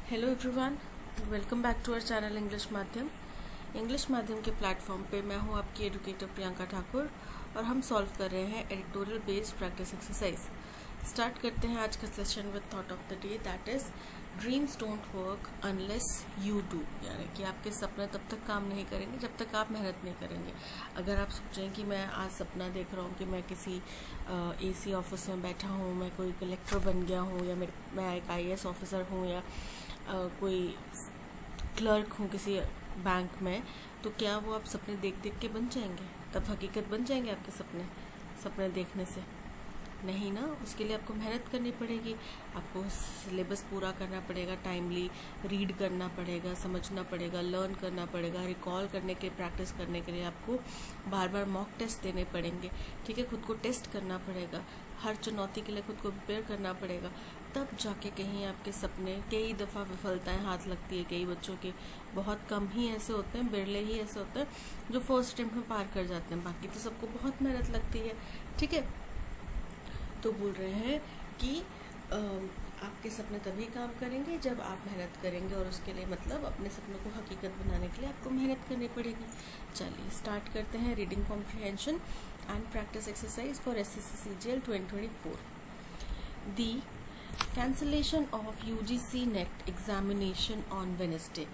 Hello everyone, welcome back to our channel English माध्यम के platform पे मैं हूँ आपकी एडुकेटर प्रियंका ठाकुर और हम सॉल्व कर रहे हैं editorial based practice exercise. Start करते हैं आज का session with thought of the day, that is dreams don't work unless you do. यानी कि आपके सपने तब तक काम नहीं करेंगे जब तक आप मेहनत नहीं करेंगे। अगर आप सोचें कि मैं आज सपना देख रहा हूँ कि मैं किसी एसी ऑफिस में बैठा हूँ, मैं कोई कलेक्टर बन गया हूँ, या मैं एक आईएएस ऑफिसर हूँ, या कोई क्लर्क हूँ किसी बैंक में, तो क्या वो आप सपने देख देख के बन जाएंगे? तब हकीकत बन जाएंगे आपके सपने देखने से? नहीं ना। उसके लिए आपको मेहनत करनी पड़ेगी, आपको सिलेबस पूरा करना पड़ेगा, टाइमली रीड करना पड़ेगा, समझना पड़ेगा, लर्न करना पड़ेगा, रिकॉल करने के प्रैक्टिस करने के लिए आपको बार बार मॉक टेस्ट देने पड़ेंगे। ठीक है, खुद को टेस्ट करना पड़ेगा, हर चुनौती के लिए खुद को प्रिपेयर करना पड़ेगा। तब जाके कहीं आपके सपने, कई दफ़ा विफलताएं हाथ लगती है कई बच्चों के, बहुत कम ही ऐसे होते हैं, बिरले ही ऐसे होते हैं जो फर्स्ट अटेम्प्ट में पार कर जाते हैं, बाकी तो सबको बहुत मेहनत लगती है। ठीक है, तो बोल रहे हैं कि आपके सपने तभी काम करेंगे जब आप मेहनत करेंगे, और उसके लिए मतलब अपने सपनों को हकीकत बनाने के लिए आपको मेहनत करनी पड़ेगी। चलिए स्टार्ट करते हैं reading comprehension and practice exercise for SSC CGL 2024। The cancellation of UGC NET examination on Wednesday.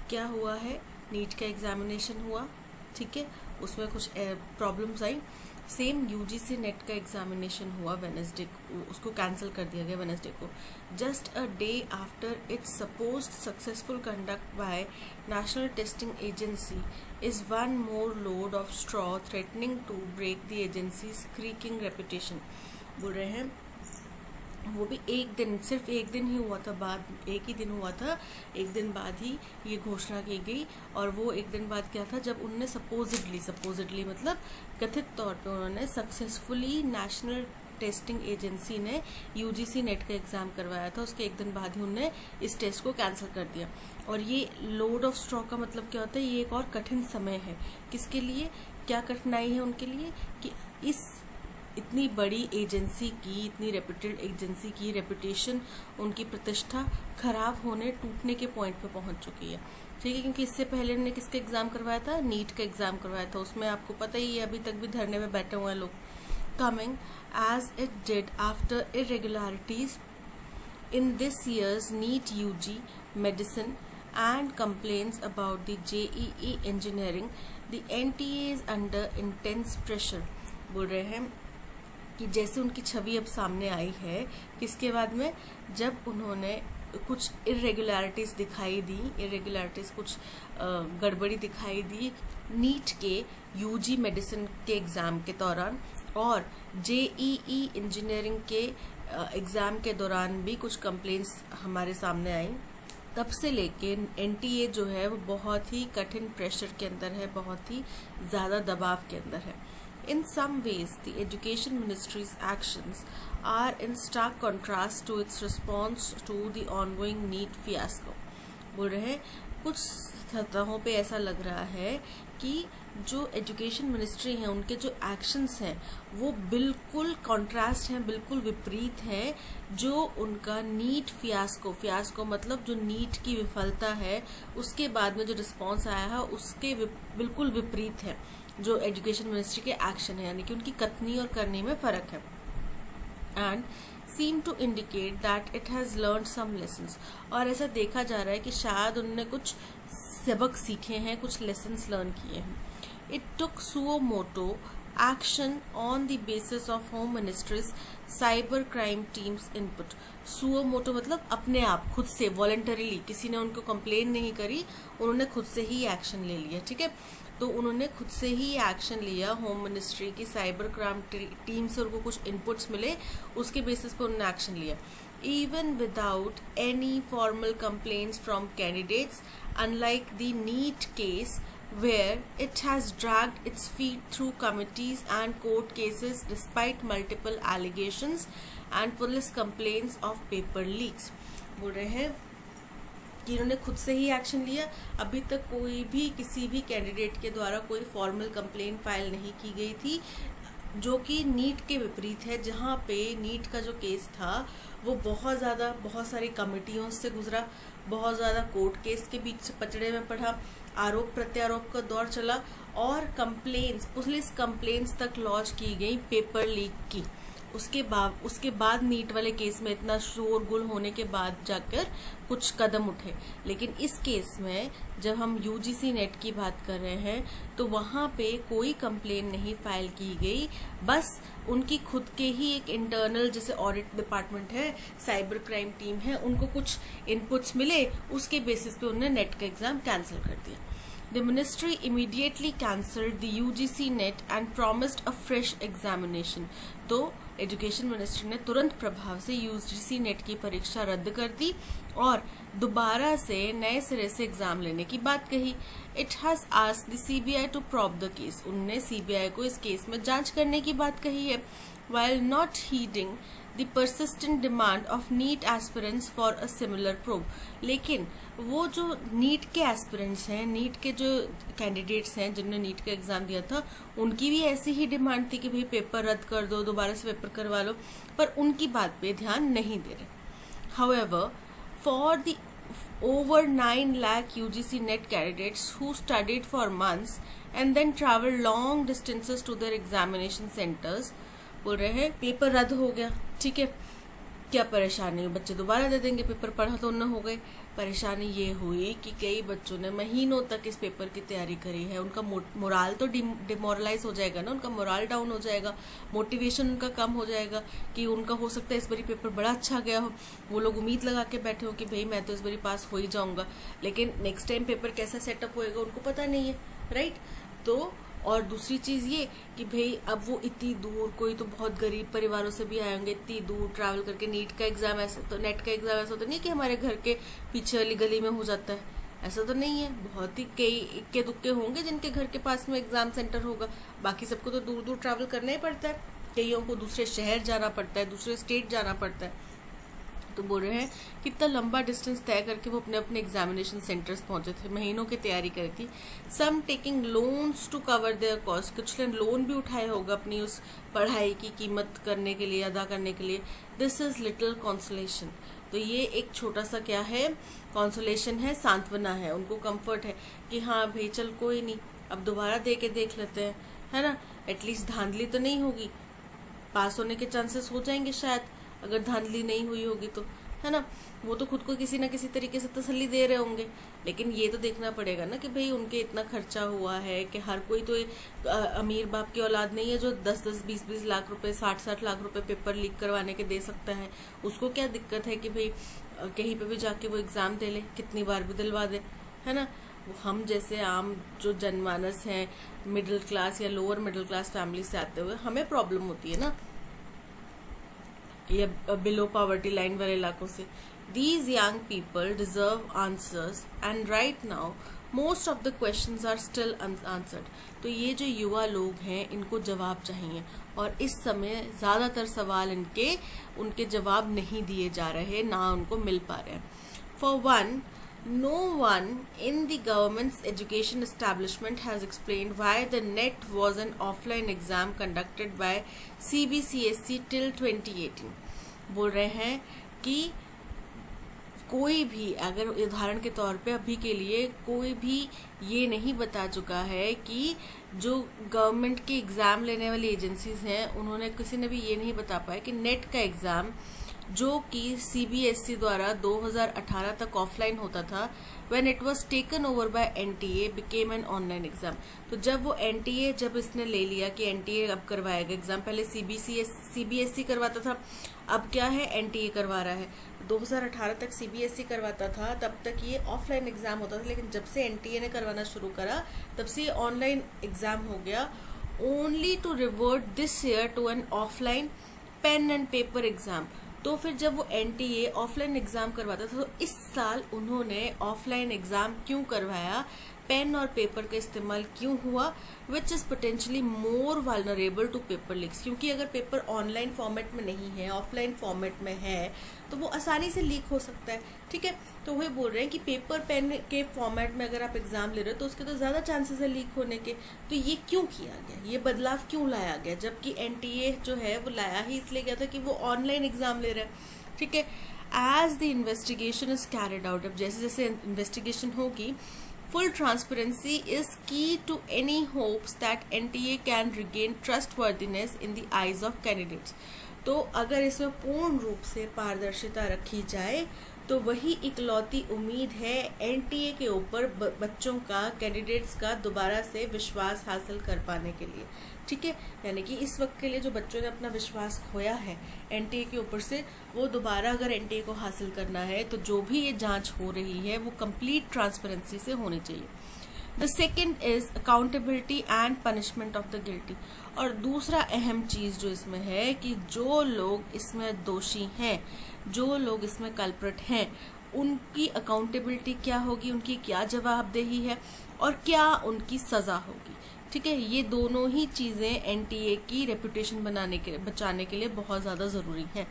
क्या हुआ है? नीट का एग्जामिनेशन हुआ, ठीक है, उसमें कुछ प्रॉब्लम्स आई। सेम यूजीसी नेट का एग्जामिनेशन हुआ वेडनेसडे को, उसको कैंसिल कर दिया गया वेडनेसडे को। Just a day after its supposed successful conduct by national testing agency is one more load of straw threatening to break the agency's creaking reputation. बोल रहे हैं वो भी एक दिन, सिर्फ एक दिन ही हुआ था, एक ही दिन हुआ था, एक दिन बाद ही ये घोषणा की गई। और वो एक दिन बाद क्या था? जब उनने सपोजिटली मतलब कथित तौर पे उन्होंने सक्सेसफुली नेशनल टेस्टिंग एजेंसी ने यूजीसी नेट का एग्जाम करवाया था, उसके एक दिन बाद ही उन्होंने इस टेस्ट को कैंसिल कर दिया। और ये लोड ऑफ स्ट्रॉ का मतलब क्या होता है? ये एक और कठिन समय है। किसके लिए? क्या कठिनाई है उनके लिए कि इस इतनी बड़ी एजेंसी की, इतनी रेप्यूटेड एजेंसी की रेपुटेशन, उनकी प्रतिष्ठा खराब होने, टूटने के पॉइंट पे पहुंच चुकी है। ठीक है, क्योंकि इससे पहले ने किसका एग्जाम करवाया था? नीट का एग्जाम करवाया था। उसमें आपको पता ही है, अभी तक भी धरने में बैठे हुए हैं लोग। Coming as it did after irregularities in this year's NEET UG medicine and complaints about the JEE engineering, the NTA is under intense pressure। बोल रहे हैं कि जैसे उनकी छवि अब सामने आई है, किसके बाद में? जब उन्होंने कुछ इरेगुलरिटीज दिखाई दी, कुछ गड़बड़ी दिखाई दी नीट के यूजी मेडिसिन के एग्ज़ाम के दौरान, और JEE इंजीनियरिंग के एग्ज़ाम के दौरान भी कुछ कंप्लेंट्स हमारे सामने आई। तब से लेके NTA जो है वो बहुत ही कठिन प्रेशर के अंदर है, बहुत ही ज़्यादा दबाव के अंदर है। In some ways, the Education Ministry's actions are in stark contrast to its response to the ongoing NEET fiasco। बोल रहे हैं कुछ सतहों पे ऐसा लग रहा है कि जो एजुकेशन मिनिस्ट्री है, उनके जो एक्शंस हैं वो बिल्कुल कॉन्ट्रास्ट हैं, बिल्कुल विपरीत हैं जो उनका नीट फियास्को मतलब जो नीट की विफलता है उसके बाद में जो रिस्पॉन्स आया है उसके बिल्कुल विपरीत है जो एजुकेशन मिनिस्ट्री के एक्शन है। यानी कि उनकी कथनी और करनी में फ़र्क है। And seem to indicate that it has learn some lessons. और ऐसा देखा जा रहा है कि शायद उन्होंने कुछ सबक सीखे हैं, कुछ लेसन्स लर्न किए हैं। It took suo motu action on the basis of home ministries cyber crime teams input. Suo motu मतलब अपने आप, खुद से, वॉलंटरीली, किसी ने उनको कंप्लेन नहीं करी, उन्होंने खुद से ही एक्शन ले लिया। ठीक है, तो उन्होंने खुद से ही एक्शन लिया। होम मिनिस्ट्री की साइबर क्राइम टीम से उनको कुछ इनपुट्स मिले, उसके बेसिस पे उन्होंने एक्शन लिया। Even without any formal complaints from candidates, unlike the NEET case where it has dragged its feet through committees and court cases despite multiple allegations and police complaints of paper leaks। बोल रहे हैं कि इन्होंने खुद से ही action लिया। अभी तक कोई भी किसी भी कैंडिडेट के द्वारा कोई फॉर्मल कंप्लेंट फाइल नहीं की गई थी, जो कि नीट के विपरीत है, जहाँ पे नीट का जो केस था वो बहुत सारी कमिटियों से गुजरा, बहुत ज़्यादा कोर्ट केस के बीच से पचड़े में पड़ा, आरोप प्रत्यारोप का दौर चला और कंप्लेंट्स, पुलिस कंप्लेंट्स तक लॉन्च की गई पेपर लीक की। उसके बाद नीट वाले केस में इतना शोरगुल होने के बाद जाकर कुछ कदम उठे। लेकिन इस केस में जब हम यूजीसी नेट की बात कर रहे हैं तो वहां पे कोई कंप्लेन नहीं फाइल की गई, बस उनकी खुद के ही एक इंटरनल जैसे ऑडिट डिपार्टमेंट है, साइबर क्राइम टीम है, उनको कुछ इनपुट्स मिले, उसके बेसिस पे उन्होंने नेट का एग्जाम कैंसिल कर दिया। The ministry immediately cancelled the UGC NET and promised a fresh examination. तो एजुकेशन मिनिस्ट्री ने तुरंत प्रभाव से यूजीसी नेट की परीक्षा रद्द कर दी और दोबारा से नए सिरे से एग्जाम लेने की बात कही। It has asked the CBI to probe the case. उन्होंने सीबीआई को इस केस में जांच करने की बात कही है। while not heeding the persistent demand of NEET aspirants for a similar probe. लेकिन वो जो नीट के एस्पिरेंट्स हैं, नीट के जो कैंडिडेट्स हैं जिन्होंने नीट का एग्जाम दिया था, उनकी भी ऐसी ही डिमांड थी कि भाई पेपर रद्द कर दो, दोबारा से पेपर करवा लो, पर उनकी बात पे ध्यान नहीं दे रहे। However, for the over 9 lakh UGC NET candidates who studied for months and then traveled long distances to their examination centers, बोल रहे हैं पेपर रद्द हो गया, ठीक है, क्या परेशानी, बच्चे दोबारा दे देंगे पेपर, पढ़ा तो न हो गए। परेशानी ये हुई कि कई बच्चों ने महीनों तक इस पेपर की तैयारी करी है, उनका मोराल तो डिमोरलाइज हो जाएगा ना, उनका मोराल डाउन हो जाएगा, मोटिवेशन उनका कम हो जाएगा कि उनका हो सकता है इस बारी पेपर बड़ा अच्छा गया हो, वो लोग उम्मीद लगा के बैठे हो कि भाई मैं तो इस बारी पास हो ही जाऊंगा, लेकिन नेक्स्ट टाइम पेपर कैसा सेटअप होएगा उनको पता नहीं है, राइट। तो और दूसरी चीज ये कि भाई अब वो इतनी दूर, कोई तो बहुत गरीब परिवारों से भी आए होंगे, इतनी दूर ट्रैवल करके नीट का एग्जाम, ऐसे तो नेट का एग्जाम ऐसा तो नहीं कि हमारे घर के पीछे वाली गली में हो जाता है, ऐसा तो नहीं है। बहुत ही कई इक्के दुक्के होंगे जिनके घर के पास में एग्जाम सेंटर होगा, बाकी सबको तो दूर दूर ट्रैवल करना ही पड़ता है, कईयों को दूसरे शहर जाना पड़ता है, दूसरे स्टेट जाना पड़ता है। तो बोल रहे हैं कितना लंबा डिस्टेंस तय करके वो अपने अपने एग्जामिनेशन सेंटर्स पहुंचे थे, महीनों की तैयारी करी थी। Some taking loans to cover their cost, कुछ ने लोन भी उठाए होगा अपनी उस पढ़ाई की कीमत करने के लिए, अदा करने के लिए। This is little consolation. तो ये एक छोटा सा क्या है, कॉन्सोलेशन है, सांत्वना है, उनको कंफर्ट है कि हाँ भाई चल कोई नहीं, अब दोबारा दे के देख लेते हैं, है ना, एटलीस्ट धांधली तो नहीं होगी, पास होने के चांसेस हो जाएंगे शायद, अगर धांधली नहीं हुई होगी तो, है ना। वो तो खुद को किसी ना किसी तरीके से तसल्ली दे रहे होंगे, लेकिन ये तो देखना पड़ेगा ना कि भाई उनके इतना खर्चा हुआ है कि हर कोई तो अमीर बाप की औलाद नहीं है जो 10-10, 20-20 लाख रुपए, 60-60 लाख रुपए पेपर लीक करवाने के दे सकता है। उसको क्या दिक्कत है कि भाई कहीं पे भी जाके वो एग्जाम दे ले, कितनी बार भी दिलवा दे, है ना। हम जैसे आम जो जनमानस हैं, मिडिल क्लास या लोअर मिडिल क्लास फैमिली से आते हुए, हमें प्रॉब्लम होती है ना, या बिलो पॉवर्टी लाइन वाले इलाकों से। These young people deserve answers and right now most of the questions are still unanswered. तो ये जो युवा लोग हैं इनको जवाब चाहिए और इस समय ज़्यादातर सवाल उनके जवाब नहीं दिए जा रहे, ना उनको मिल पा रहे हैं। For one, no one in the government's education establishment has explained why the NET was an offline exam conducted by CBCSE till 2018. बोल रहे हैं कि कोई भी, अगर उदाहरण के तौर पे अभी के लिए कोई भी ये नहीं बता चुका है कि जो गवर्नमेंट के एग्ज़ाम लेने वाली एजेंसीज हैं उन्होंने, किसी ने भी ये नहीं बता पाया कि नेट का एग्ज़ाम जो कि सीबीएसई द्वारा 2018 तक ऑफलाइन होता था, when it was taken over by NTA became an online exam. तो जब वो एनटीए, जब इसने ले लिया कि एनटीए अब करवाएगा एग्जाम, पहले सीबीएसई करवाता था, अब क्या है एनटीए करवा रहा है। 2018 तक सीबीएसई करवाता था, तब तक ये ऑफलाइन एग्जाम होता था, लेकिन जब से एनटीए ने करवाना शुरू करा तब से ये ऑनलाइन एग्जाम हो गया, only to revert this year to an offline pen and paper exam. तो फिर जब वो एनटीए ऑफलाइन एग्जाम करवाता था, तो इस साल उन्होंने ऑफलाइन एग्जाम क्यों करवाया, पेन और पेपर का इस्तेमाल क्यों हुआ, which is potentially more vulnerable to paper leaks, क्योंकि अगर पेपर ऑनलाइन फॉर्मेट में नहीं है, ऑफलाइन फॉर्मेट में है, तो वो आसानी से लीक हो सकता है। ठीक है, तो वही बोल रहे हैं कि पेपर पेन के फॉर्मेट में अगर आप एग्जाम ले रहे हो तो उसके तो ज़्यादा चांसेस है लीक होने के। तो ये क्यों किया गया, ये बदलाव क्यों लाया गया, जबकि एनटीए जो है वो लाया ही इसलिए गया था कि वो ऑनलाइन एग्जाम ले रहा है। ठीक है, as the investigation is carried out, अब जैसे जैसे इन्वेस्टिगेशन होगी, full transparency is key to any hopes that NTA can regain trustworthiness in the eyes of candidates। तो अगर इसमें पूर्ण रूप से पारदर्शिता रखी जाए तो वही इकलौती उम्मीद है एनटीए के ऊपर बच्चों का, कैंडिडेट्स का दोबारा से विश्वास हासिल कर पाने के लिए। ठीक है, यानी कि इस वक्त के लिए जो बच्चों ने अपना विश्वास खोया है एनटीए के ऊपर से, वो दोबारा अगर एनटीए को हासिल करना है तो जो भी ये जांच हो रही है वो कंप्लीट ट्रांसपेरेंसी से होनी चाहिए। The second is accountability and punishment of the guilty. और दूसरा अहम चीज जो इसमें है कि जो लोग इसमें दोषी हैं, जो लोग इसमें कल्प्रिट हैं, उनकी अकाउंटेबिलिटी क्या होगी, उनकी क्या जवाबदेही है और क्या उनकी सजा होगी। ठीक है, ये दोनों ही चीजें एनटीए की रेपुटेशन बचाने के लिए बहुत ज्यादा जरूरी है।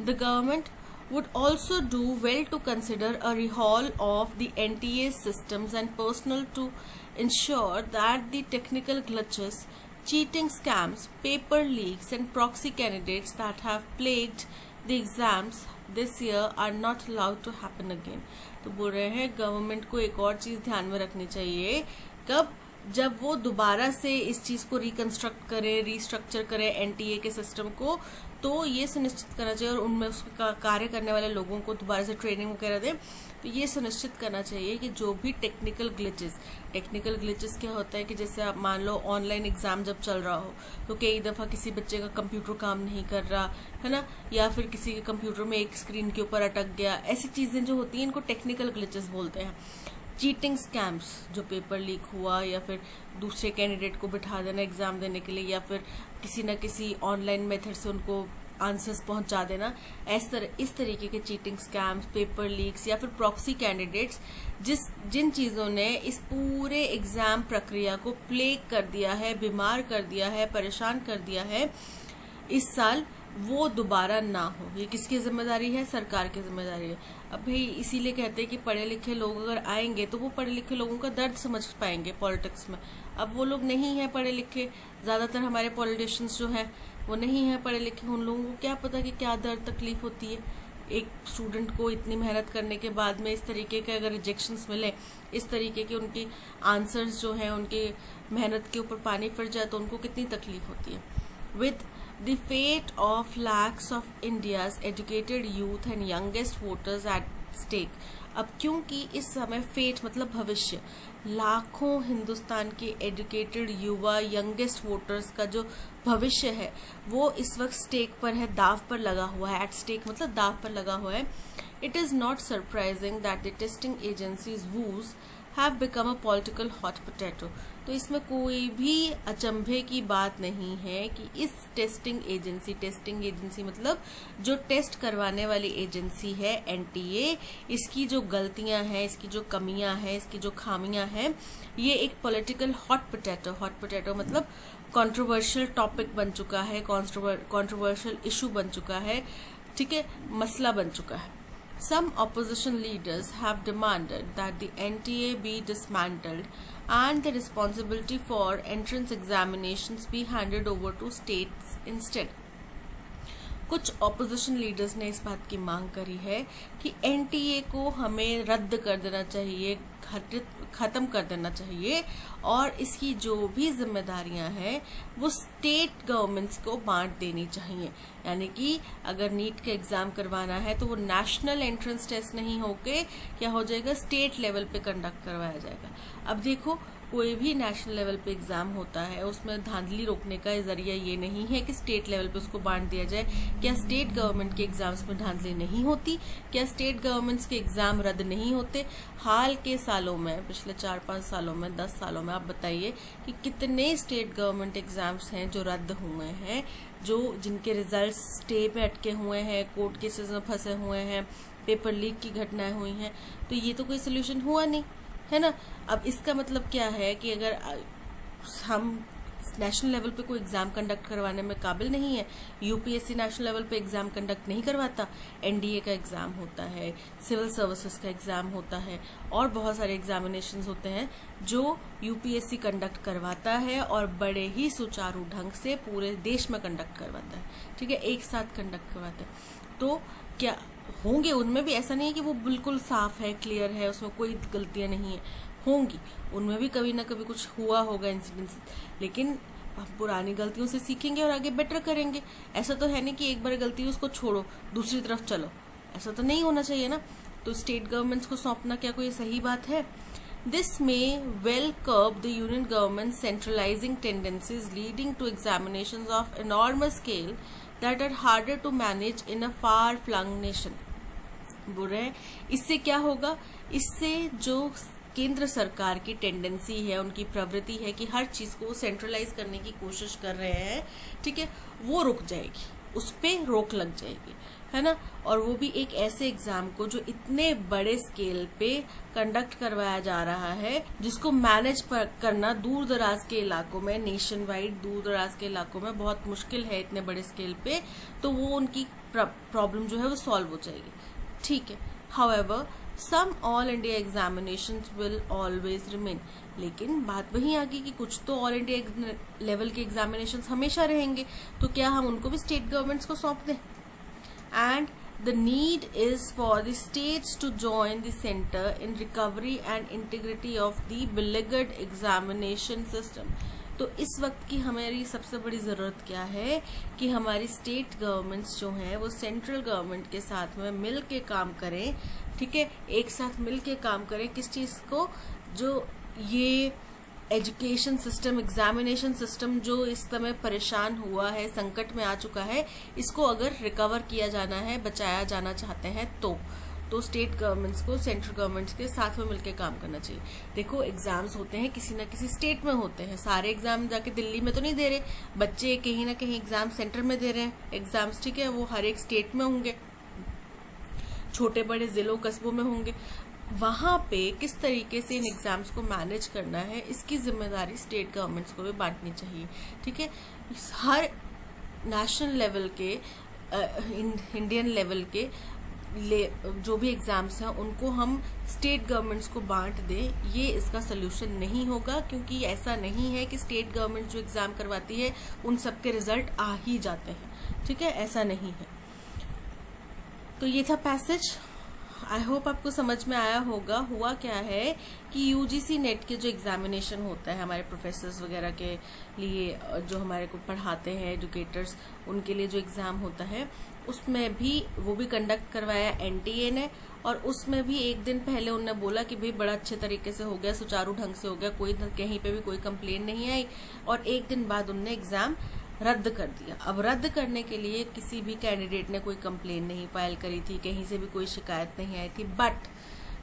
The government would also do well to consider a rehaul of the NTA systems and personnel to ensure that the technical glitches, cheating scams, paper leaks and proxy candidates that have plagued the exams this year are not allowed to happen again। तो बोल रहे हैं government को एक और चीज ध्यान में रखनी चाहिए, कब, जब वो दोबारा से इस चीज को रिकंस्ट्रक्ट करे, रिस्ट्रक्चर करे एनटीए के सिस्टम को, तो ये सुनिश्चित करना चाहिए और उनमें उसका कार्य करने वाले लोगों को दोबारा से ट्रेनिंग वगैरह दें। तो ये सुनिश्चित करना चाहिए कि जो भी टेक्निकल ग्लिचेस क्या होता है कि जैसे आप मान लो ऑनलाइन एग्जाम जब चल रहा हो तो कई दफा किसी बच्चे का कंप्यूटर काम नहीं कर रहा है ना, या फिर किसी के कंप्यूटर में एक स्क्रीन के ऊपर अटक गया, ऐसी चीजें जो होती हैं इनको टेक्निकल ग्लिचेस बोलते हैं। चीटिंग स्कैम्स, जो पेपर लीक हुआ या फिर दूसरे कैंडिडेट को बिठा देना एग्जाम देने के लिए, या फिर किसी न किसी ऑनलाइन मेथड से उनको आंसर्स पहुंचा देना, इस तरीके के चीटिंग स्कैम्स, पेपर लीक्स या फिर प्रॉक्सी कैंडिडेट्स, जिन चीजों ने इस पूरे एग्जाम प्रक्रिया को प्लेग कर दिया है, बीमार कर दिया है, परेशान कर दिया है इस साल, वो दोबारा ना हो। ये किसकी जिम्मेदारी है, सरकार की जिम्मेदारी है। अब भाई इसीलिए कहते हैं कि पढ़े लिखे लोग अगर आएंगे तो वो पढ़े लिखे लोगों का दर्द समझ पाएंगे पॉलिटिक्स में। अब वो लोग नहीं है पढ़े लिखे, ज्यादातर हमारे पॉलिटिशियंस जो हैं वो नहीं है पढ़े लिखे, उन लोगों को क्या पता कि क्या दर्द तकलीफ होती है। एक स्टूडेंट को इतनी मेहनत करने के बाद में इस तरीके के अगर रिजेक्शंस मिले, इस तरीके के उनकी आंसर्स जो हैं उनके मेहनत के ऊपर पानी फिर जाए तो उनको कितनी तकलीफ होती है। With the fate of lakhs of India's educated youth and youngest voters at stake। अब क्योंकि इस समय फेट मतलब भविष्य, लाखों हिंदुस्तान के एजुकेटेड युवा, यंगेस्ट वोटर्स का जो भविष्य है वो इस वक्त स्टेक पर है, दाव पर लगा हुआ है। एट स्टेक मतलब दाव पर लगा हुआ है। It is not surprising that the testing agencies whose have become a political hot potato। तो इसमें कोई भी अचंभे की बात नहीं है कि इस टेस्टिंग एजेंसी मतलब जो टेस्ट करवाने वाली एजेंसी है एनटीए, इसकी जो गलतियां हैं, इसकी जो कमियां हैं, इसकी जो खामियां हैं, ये एक पॉलिटिकल हॉट पोटैटो मतलब कंट्रोवर्शियल टॉपिक बन चुका है, कंट्रोवर्शियल इशू बन चुका है, ठीक है, मसला बन चुका है। Some opposition leaders have demanded that the NTA be dismantled and the responsibility for entrance examinations be handed over to states instead। कुछ ऑपोजिशन लीडर्स ने इस बात की मांग करी है कि एनटीए को हमें रद्द कर देना चाहिए, खत्म कर देना चाहिए और इसकी जो भी जिम्मेदारियां हैं वो स्टेट गवर्नमेंट्स को बांट देनी चाहिए। यानी कि अगर नीट का एग्जाम करवाना है तो वो नेशनल एंट्रेंस टेस्ट नहीं होके क्या हो जाएगा, स्टेट लेवल पे कंडक्ट करवाया जाएगा। अब देखो कोई भी नेशनल लेवल पे एग्जाम होता है उसमें धांधली रोकने का जरिया ये नहीं है कि स्टेट लेवल पे उसको बांट दिया जाए। क्या स्टेट गवर्नमेंट के एग्जाम्स में धांधली नहीं होती? क्या स्टेट गवर्नमेंट्स के एग्जाम रद्द नहीं होते? हाल के सालों में, पिछले 4-5 सालों में, 10 सालों में आप बताइए कि कितने स्टेट गवर्नमेंट एग्जाम्स हैं जो रद्द हुए हैं, जिनके रिजल्ट स्टे में अटके हुए हैं, कोर्ट केसेस में फंसे हुए हैं, पेपर लीक की घटनाएं हुई हैं। तो ये तो कोई सोल्यूशन हुआ नहीं। है ना। अब इसका मतलब क्या है कि अगर हम नेशनल लेवल पे कोई एग्जाम कंडक्ट करवाने में काबिल नहीं है, यूपीएससी नेशनल लेवल पे एग्जाम कंडक्ट नहीं करवाता, एनडीए का एग्जाम होता है, सिविल सर्विसेज का एग्जाम होता है, और बहुत सारे एग्जामिनेशंस होते हैं जो यूपीएससी कंडक्ट करवाता है और बड़े ही सुचारू ढंग से पूरे देश में कंडक्ट करवाता है, ठीक है, एक साथ कंडक्ट करवाता है। तो क्या होंगे उनमें भी, ऐसा नहीं है कि वो बिल्कुल साफ है, क्लियर है, उसमें कोई गलतियां नहीं है, होंगी उनमें भी कभी ना कभी कुछ हुआ होगा इंसिडेंस, लेकिन हम पुरानी गलतियों से सीखेंगे और आगे बेटर करेंगे। ऐसा तो है नहीं कि एक बार गलती उसको छोड़ो दूसरी तरफ चलो, ऐसा तो नहीं होना चाहिए ना। तो स्टेट गवर्नमेंट्स को सौंपना क्या कोई सही बात है? दिस में well curb the union government centralising tendencies leading to examinations of enormous scale that are harder to manage in a far flung nation. बोल रहे हैं इससे क्या होगा, इससे जो केंद्र सरकार की टेंडेंसी है, उनकी प्रवृत्ति है कि हर चीज को सेंट्रलाइज करने की कोशिश कर रहे हैं, ठीक है, वो रुक जाएगी, उस पे रोक लग जाएगी, है ना। और वो भी एक ऐसे एग्जाम को जो इतने बड़े स्केल पे कंडक्ट करवाया जा रहा है, जिसको मैनेज करना दूर दराज के इलाकों में, नेशन वाइड दूर दराज के इलाकों में बहुत मुश्किल है इतने बड़े स्केल पे, तो वो उनकी प्रॉब्लम जो है वो सॉल्व हो जाएगी, ठीक है। However some all India examinations will always remain. लेकिन बात वही आ गई कि कुछ तो ऑल इंडिया लेवल के एग्जामिनेशंस हमेशा रहेंगे, तो क्या हम उनको भी स्टेट गवर्नमेंट्स को सौंप दें? And the need is for the states to join the centre in recovery and integrity of the beleaguered examination system. तो इस वक्त की हमारी सबसे बड़ी जरूरत क्या है कि हमारी स्टेट गवर्नमेंट्स जो हैं वो सेंट्रल गवर्नमेंट के साथ में मिल के काम करें, ठीक है, एक साथ मिल के काम करें। किस चीज को? जो ये एजुकेशन सिस्टम, एग्जामिनेशन सिस्टम जो इस समय परेशान हुआ है, संकट में आ चुका है, इसको अगर रिकवर किया जाना है, बचाया जाना चाहते हैं तो स्टेट गवर्नमेंट्स को सेंट्रल गवर्नमेंट्स के साथ में मिलकर काम करना चाहिए। देखो एग्जाम्स होते हैं किसी ना किसी स्टेट में होते हैं, सारे एग्जाम जाके दिल्ली में तो नहीं दे रहे, बच्चे कहीं ना कहीं एग्जाम सेंटर में दे रहे हैं एग्जाम्स, ठीक है, वो हर एक स्टेट में होंगे, छोटे बड़े जिलों कस्बों में होंगे। वहां पे किस तरीके से इन एग्जाम्स को मैनेज करना है, इसकी जिम्मेदारी स्टेट गवर्नमेंट्स को भी बांटनी चाहिए, ठीक है। हर नेशनल लेवल के, इंडियन लेवल के जो भी एग्जाम्स हैं उनको हम स्टेट गवर्नमेंट्स को बांट दें, ये इसका सोल्यूशन नहीं होगा, क्योंकि ऐसा नहीं है कि स्टेट गवर्नमेंट जो एग्जाम करवाती है उन सबके रिजल्ट आ ही जाते हैं, ठीक है, ऐसा नहीं है। तो ये था पैसेज, आई होप आपको समझ में आया होगा। हुआ क्या है कि यूजीसी नेट के जो एग्जामिनेशन होता है हमारे प्रोफेसर्स वगैरह के लिए, जो हमारे को पढ़ाते हैं एजुकेटर्स, उनके लिए जो एग्जाम होता है उसमें भी वो भी कंडक्ट करवाया एनटीए ने, और उसमें भी एक दिन पहले उन्होंने बोला कि भाई बड़ा अच्छे तरीके से हो गया, सुचारू ढंग से हो गया, कोई कहीं पे भी कोई कंप्लेन नहीं आई, और एक दिन बाद उन्होंने एग्जाम रद्द कर दिया। अब रद्द करने के लिए किसी भी कैंडिडेट ने कोई कंप्लेन नहीं फाइल करी थी, कहीं से भी कोई शिकायत नहीं आई थी, बट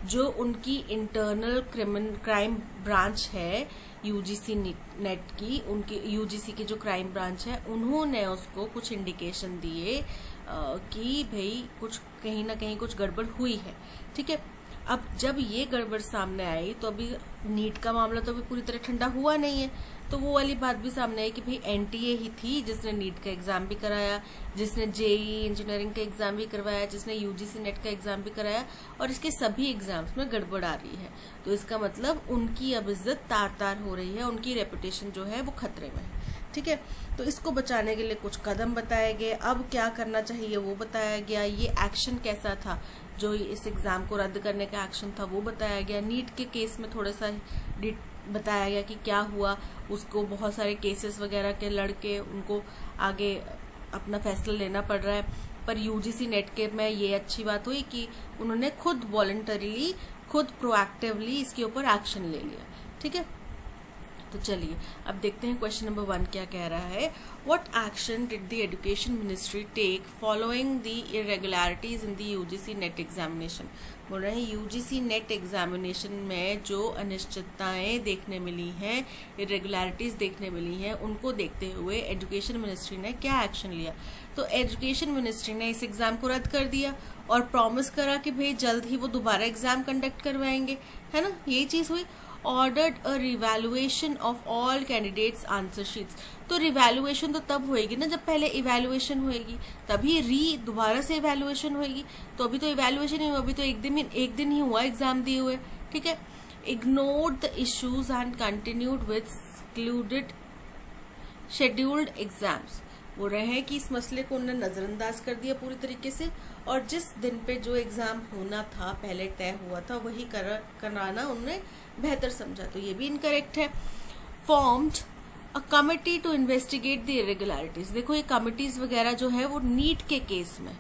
जो उनकी इंटरनल क्राइम ब्रांच है यूजीसी नेट की, उनकी यूजीसी की जो क्राइम ब्रांच है, उन्होंने उसको कुछ इंडिकेशन दिए कि भाई कुछ कहीं ना कहीं कुछ गड़बड़ हुई है, ठीक है। अब जब ये गड़बड़ सामने आई तो अभी नीट का मामला तो अभी पूरी तरह ठंडा हुआ नहीं है, तो वो वाली बात भी सामने आई कि भाई एनटीए ही थी जिसने नीट का एग्जाम भी कराया, जिसने जेई इंजीनियरिंग का एग्जाम भी करवाया, जिसने यूजीसी नेट का एग्जाम भी कराया, और इसके सभी एग्जाम्स में गड़बड़ आ रही है। तो इसका मतलब उनकी अब इज्जत तार तार हो रही है, उनकी रेपुटेशन जो है वो खतरे में है, ठीक है। तो इसको बचाने के लिए कुछ कदम बताए गए, अब क्या करना चाहिए वो बताया गया, ये एक्शन कैसा था, जो इस एग्जाम को रद्द करने का एक्शन था वो बताया गया। नीट के केस में थोड़ा सा बताया गया कि क्या हुआ, उसको बहुत सारे केसेस वगैरह के लड़के उनको आगे अपना फैसला लेना पड़ रहा है, पर यूजीसी नेट के में ये अच्छी बात हुई कि उन्होंने खुद वॉलंटरीली, खुद प्रोएक्टिवली इसके ऊपर एक्शन ले लिया, ठीक है। तो चलिए अब देखते हैं क्वेश्चन नंबर 1 क्या कह रहा है। What action did the education ministry take following the irregularities in the UGC NET examination. बोल रहे हैं यूजीसी नेट एग्जामिनेशन में जो अनिश्चितताएं देखने मिली हैं, इरेगुलरिटीज देखने मिली हैं, उनको देखते हुए एजुकेशन मिनिस्ट्री ने क्या एक्शन लिया। तो एजुकेशन मिनिस्ट्री ने इस एग्जाम को रद्द कर दिया और प्रॉमिस करा कि भाई जल्द ही वो दोबारा एग्जाम कंडक्ट करवाएंगे, है ना, यही चीज हुई। Ordered a revaluation of all candidates answer sheets. तो रिवैल्यूएशन तो तब होएगी ना जब पहले इवैल्यूएशन होएगी, तभी दोबारा से इवैल्यूएशन होएगी। तो अभी तो इवैल्यूएशन ही हुआ, अभी तो एक दिन ही हुआ एग्जाम दिए हुए, ठीक है। Ignored the issues and continued with scheduled exams. बोल रहे हैं कि इस मसले को उन्होंने नजरअंदाज कर दिया पूरी तरीके से, और जिस दिन पे जो एग्जाम होना था पहले तय हुआ था वही कराना उन्होंने बेहतर समझा। तो ये भी इनकरेक्ट है। Formed a committee to investigate the irregularities. देखो ये कमिटीज वगैरह जो है वो नीट के केस में,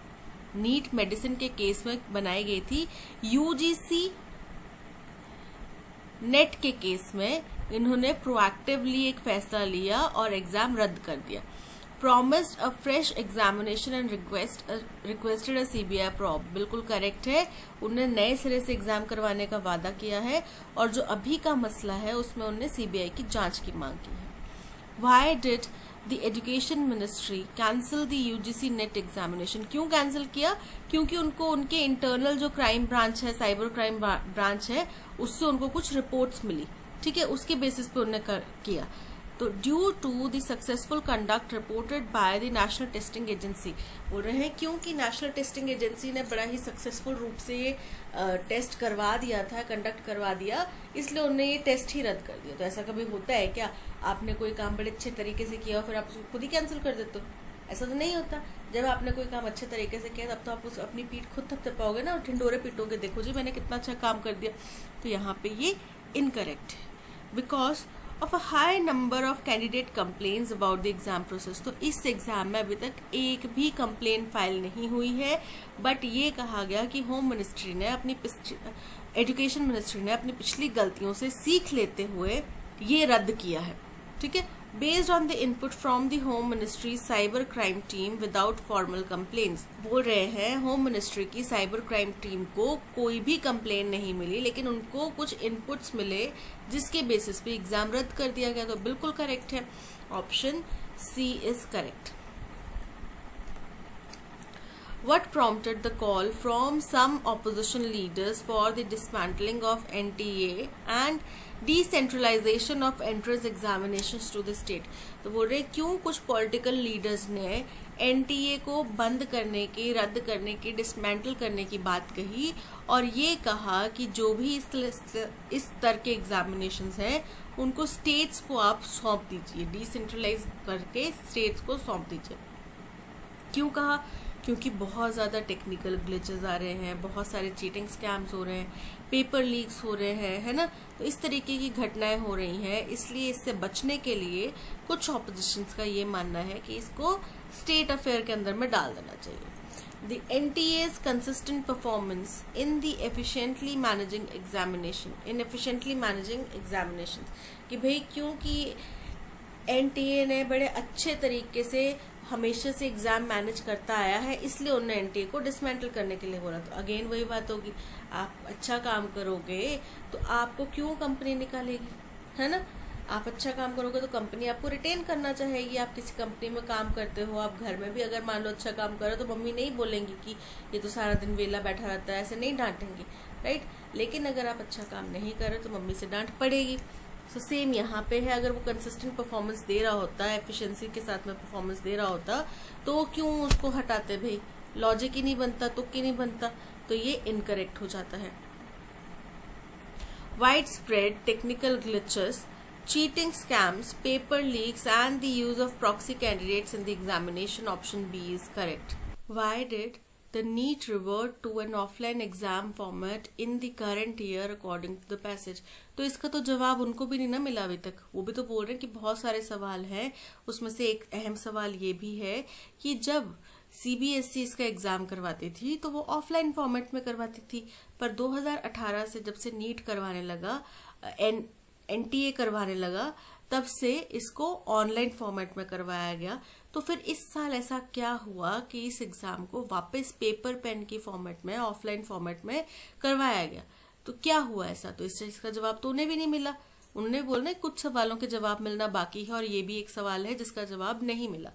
नीट मेडिसिन के केस में बनाई गई थी। यूजीसी नेट के केस में इन्होंने प्रोएक्टिवली एक फैसला लिया और एग्जाम रद्द कर दिया। promised a fresh examination and requested a CBI probe। बिल्कुल करेक्ट है, उन्होंने नए सिरे से एग्जाम करवाने का वादा किया है और जो अभी का मसला है उसमें उन्होंने सीबीआई की जांच की मांग की है। Why did the education ministry cancel the UGC net examination. क्यों कैंसिल किया? क्योंकि उनको उनके इंटरनल जो क्राइम ब्रांच है, साइबर क्राइम ब्रांच है, उससे उनको कुछ रिपोर्ट्स मिली, ठीक है, उसके बेसिस पे उन्होंने किया। तो due to the successful conduct reported by the national testing agency. बोल रहे हैं क्योंकि नेशनल टेस्टिंग एजेंसी ने बड़ा ही सक्सेसफुल रूप से ये टेस्ट करवा दिया था, कंडक्ट करवा दिया, इसलिए उन्होंने ये टेस्ट ही रद्द कर दिया। तो ऐसा कभी होता है क्या, आपने कोई काम बड़े अच्छे तरीके से किया और फिर आप उसको खुद ही कैंसिल कर देते हो? ऐसा तो नहीं होता। जब आपने कोई काम अच्छे तरीके से किया तब तो आप अपनी पीठ खुद थपथपाओगे ना और ढिंडोरे पीटोगे, देखो जी मैंने कितना अच्छा काम कर दिया। तो यहाँ पे ये इनकरेक्ट है। Because of a high number of candidate complaints about the exam process। तो इस एग्जाम में अभी तक एक भी कंप्लेन फाइल नहीं हुई है, बट ये कहा गया कि होम मिनिस्ट्री ने एजुकेशन मिनिस्ट्री ने अपनी पिछली गलतियों से सीख लेते हुए ये रद्द किया है, ठीक है। Based on the input from the home ministry cyber crime team without formal complaints. बोल रहे हैं होम मिनिस्ट्री की साइबर क्राइम टीम को कोई भी कंप्लेन नहीं मिली, लेकिन उनको कुछ इनपुट्स मिले जिसके बेसिस पे एग्जाम रद्द कर दिया गया। तो बिल्कुल करेक्ट है, option C is correct. What prompted the call from some opposition leaders for the dismantling of NTA and decentralization of entrance examinations to the state। तो बोल रहे क्यों कुछ पॉलिटिकल लीडर्स ने NTA को बंद करने की, रद्द करने की, डिसमेंटल करने की बात कही और ये कहा कि जो भी इस तरह के एग्जामिनेशंस हैं उनको स्टेट्स को आप सौंप दीजिए, डिसेंट्रलाइज करके स्टेट्स को सौंप दीजिए। क्यों कहा? क्योंकि बहुत ज़्यादा टेक्निकल ग्लिचेस आ रहे हैं, बहुत सारे चीटिंग स्कैम्स हो रहे हैं, पेपर लीक्स हो रहे हैं, है ना। तो इस तरीके की घटनाएं हो रही हैं, इसलिए इससे बचने के लिए कुछ ऑपोजिशंस का ये मानना है कि इसको स्टेट अफेयर के अंदर में डाल देना चाहिए। The NTA's consistent performance in the efficiently managing examinations कि भाई क्योंकि NTA ने बड़े अच्छे तरीके से हमेशा से एग्जाम मैनेज करता आया है, इसलिए उन्होंने NTA को डिसमेंटल करने के लिए बोला। तो अगेन वही बात होगी, आप अच्छा काम करोगे तो आपको क्यों कंपनी निकालेगी, है ना। आप अच्छा काम करोगे तो कंपनी आपको रिटेन करना चाहेगी। आप किसी कंपनी में काम करते हो, आप घर में भी अगर मान लो अच्छा काम करो तो मम्मी नहीं बोलेंगी कि ये तो सारा दिन वेला बैठा रहता है, ऐसे नहीं डांटेंगी, राइट। लेकिन अगर आप अच्छा काम नहीं कर रहे तो मम्मी से डांट पड़ेगी। तो सेम यहाँ पे है, अगर वो कंसिस्टेंट परफॉर्मेंस दे रहा होता है, एफिशिएंसी के साथ में परफॉर्मेंस दे रहा होता तो क्यों उसको हटाते भाई, लॉजिक ही नहीं बनता, तुक ही नहीं बनता। तो ये इनकरेक्ट हो जाता है। Wide spread technical glitches, cheating scams, paper leaks and the use of proxy candidates in the examination, option B is correct। Why did the NEET revert to an offline exam format in the current year according to the passage। तो इसका तो जवाब उनको भी नहीं ना मिला अभी तक। वो भी तो बोल रहे हैं कि बहुत सारे सवाल हैं, उसमें से एक अहम सवाल ये भी है कि जब CBSE इसका एग्जाम करवाती थी तो वो ऑफलाइन फॉर्मेट में करवाती थी, पर 2018 से जब से नीट करवाने लगा NTA करवाने लगा, तब से इसको ऑनलाइन फॉर्मेट में करवाया गया। तो फिर इस साल ऐसा क्या हुआ कि इस एग्जाम को वापस पेपर पेन की फॉर्मेट में, ऑफलाइन फॉर्मेट में करवाया गया। तो क्या हुआ ऐसा? तो इस चीज का जवाब तो उन्हें भी नहीं मिला। उन्होंने बोलना कुछ सवालों के जवाब मिलना बाकी है, और ये भी एक सवाल है जिसका जवाब नहीं मिला।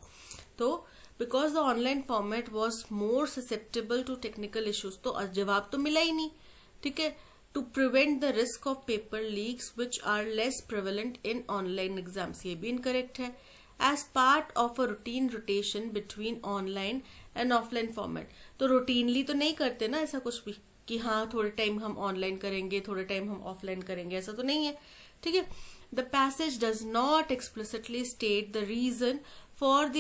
तो because the online format was more susceptible to technical issues, तो जवाब तो मिला ही नहीं। ठीक है, to prevent the risk of paper leaks which are less prevalent in online exams, ये भी इनकरेक्ट है। As part of a routine rotation between online and offline format, तो रूटीनली तो नहीं करते ना ऐसा कुछ भी कि हाँ थोड़े टाइम हम ऑनलाइन करेंगे, थोड़े टाइम हम ऑफलाइन करेंगे, ऐसा तो नहीं है। ठीक है, the passage does not explicitly state the reason for the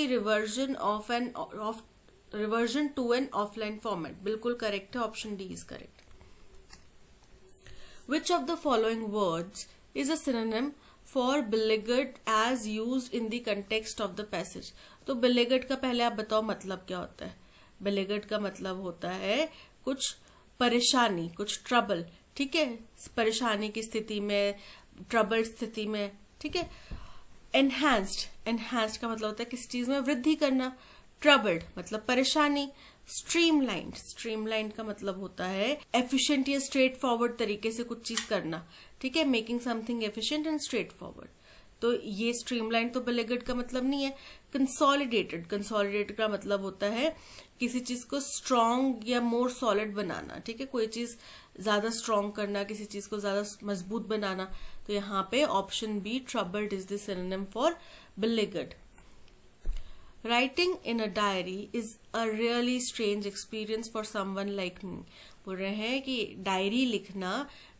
reversion to an offline format. बिल्कुल करेक्ट है, option D is correct. Which of the following words is a synonym for beleaguered as used in the context of the passage? तो beleaguered का पहले आप बताओ मतलब क्या होता है। beleaguered का मतलब होता है कुछ परेशानी, कुछ ट्रबल। ठीक है, परेशानी की स्थिति में, ट्रबल स्थिति में। ठीक है, एनहांस्ड का मतलब होता है किसी चीज में वृद्धि करना। ट्रबल्ड मतलब परेशानी। स्ट्रीमलाइंड का मतलब होता है एफिशिएंट या स्ट्रेट फॉरवर्ड तरीके से कुछ चीज करना। ठीक है, making something efficient and straight forward. तो ये स्ट्रीमलाइंड तो beleaguered का मतलब नहीं है। कंसोलिडेटेड का मतलब होता है किसी चीज को स्ट्रांग या मोर सॉलिड बनाना। ठीक है, कोई चीज ज्यादा स्ट्रांग करना, किसी चीज को ज्यादा मजबूत बनाना। तो यहाँ पे option B troubled is the synonym for beleaguered। Writing in a diary is a really strange experience for someone like me। बोल रहे हैं कि डायरी लिखना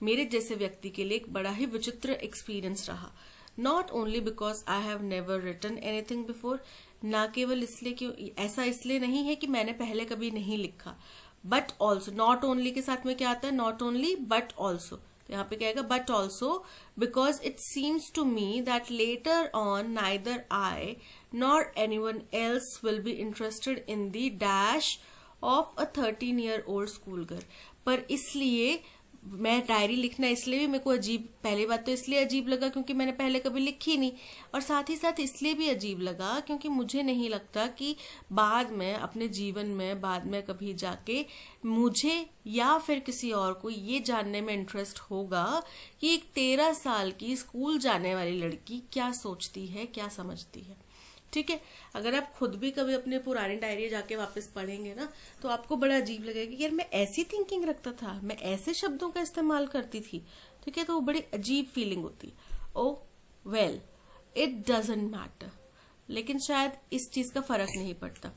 मेरे जैसे व्यक्ति के लिए एक बड़ा ही विचित्र एक्सपीरियंस रहा। Not only because I have never written anything before, ना केवल इसलिए कि ऐसा इसलिए नहीं है कि मैंने पहले कभी नहीं लिखा, but also, not only के साथ में क्या आता है, not only but also। तो यहाँ पे क्या आएगा, but also because it seems to me that later on neither I nor anyone else will be interested in the dash of a 13-year-old school girl. पर इसलिए मैं डायरी लिखना इसलिए भी मेरे को अजीब, पहली बात तो इसलिए अजीब लगा क्योंकि मैंने पहले कभी लिखी नहीं, और साथ ही साथ इसलिए भी अजीब लगा क्योंकि मुझे नहीं लगता कि बाद में अपने जीवन में बाद में कभी जाके मुझे या फिर किसी और को ये जानने में इंटरेस्ट होगा कि एक 13 साल की स्कूल जाने वाली लड़की क्या सोचती है, क्या समझती है। ठीक है, अगर आप खुद भी कभी अपने पुरानी डायरी जाके वापस पढ़ेंगे ना तो आपको बड़ा अजीब लगेगा कि यार मैं ऐसी थिंकिंग रखता था, मैं ऐसे शब्दों का इस्तेमाल करती थी। ठीक है, तो वो बड़ी अजीब फीलिंग होती है। ओ वेल, इट डजंट मैटर, लेकिन शायद इस चीज का फर्क नहीं पड़ता।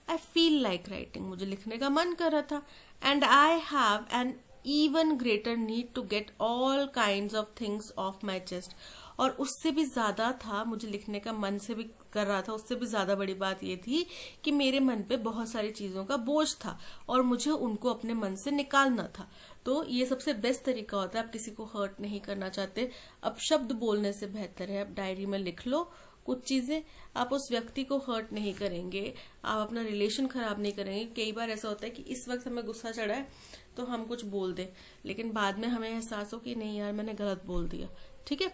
आई फील लाइक राइटिंग, मुझे लिखने का मन कर रहा था, and I have an even greater need to get all kind of things off my chest. और उससे भी ज्यादा था, मुझे लिखने का मन से भी कर रहा था, उससे भी ज्यादा बड़ी बात ये थी कि मेरे मन पे बहुत सारी चीजों का बोझ था और मुझे उनको अपने मन से निकालना था। तो ये सबसे बेस्ट तरीका होता है, आप किसी को हर्ट नहीं करना चाहते, अब शब्द बोलने से बेहतर है आप डायरी में लिख लो कुछ चीजें, आप उस व्यक्ति को हर्ट नहीं करेंगे, आप अपना रिलेशन खराब नहीं करेंगे। कई बार ऐसा होता है कि इस वक्त हमें गुस्सा चढ़ा है तो हम कुछ बोल दें, लेकिन बाद में हमें एहसास हो कि नहीं यार मैंने गलत बोल दिया। ठीक है,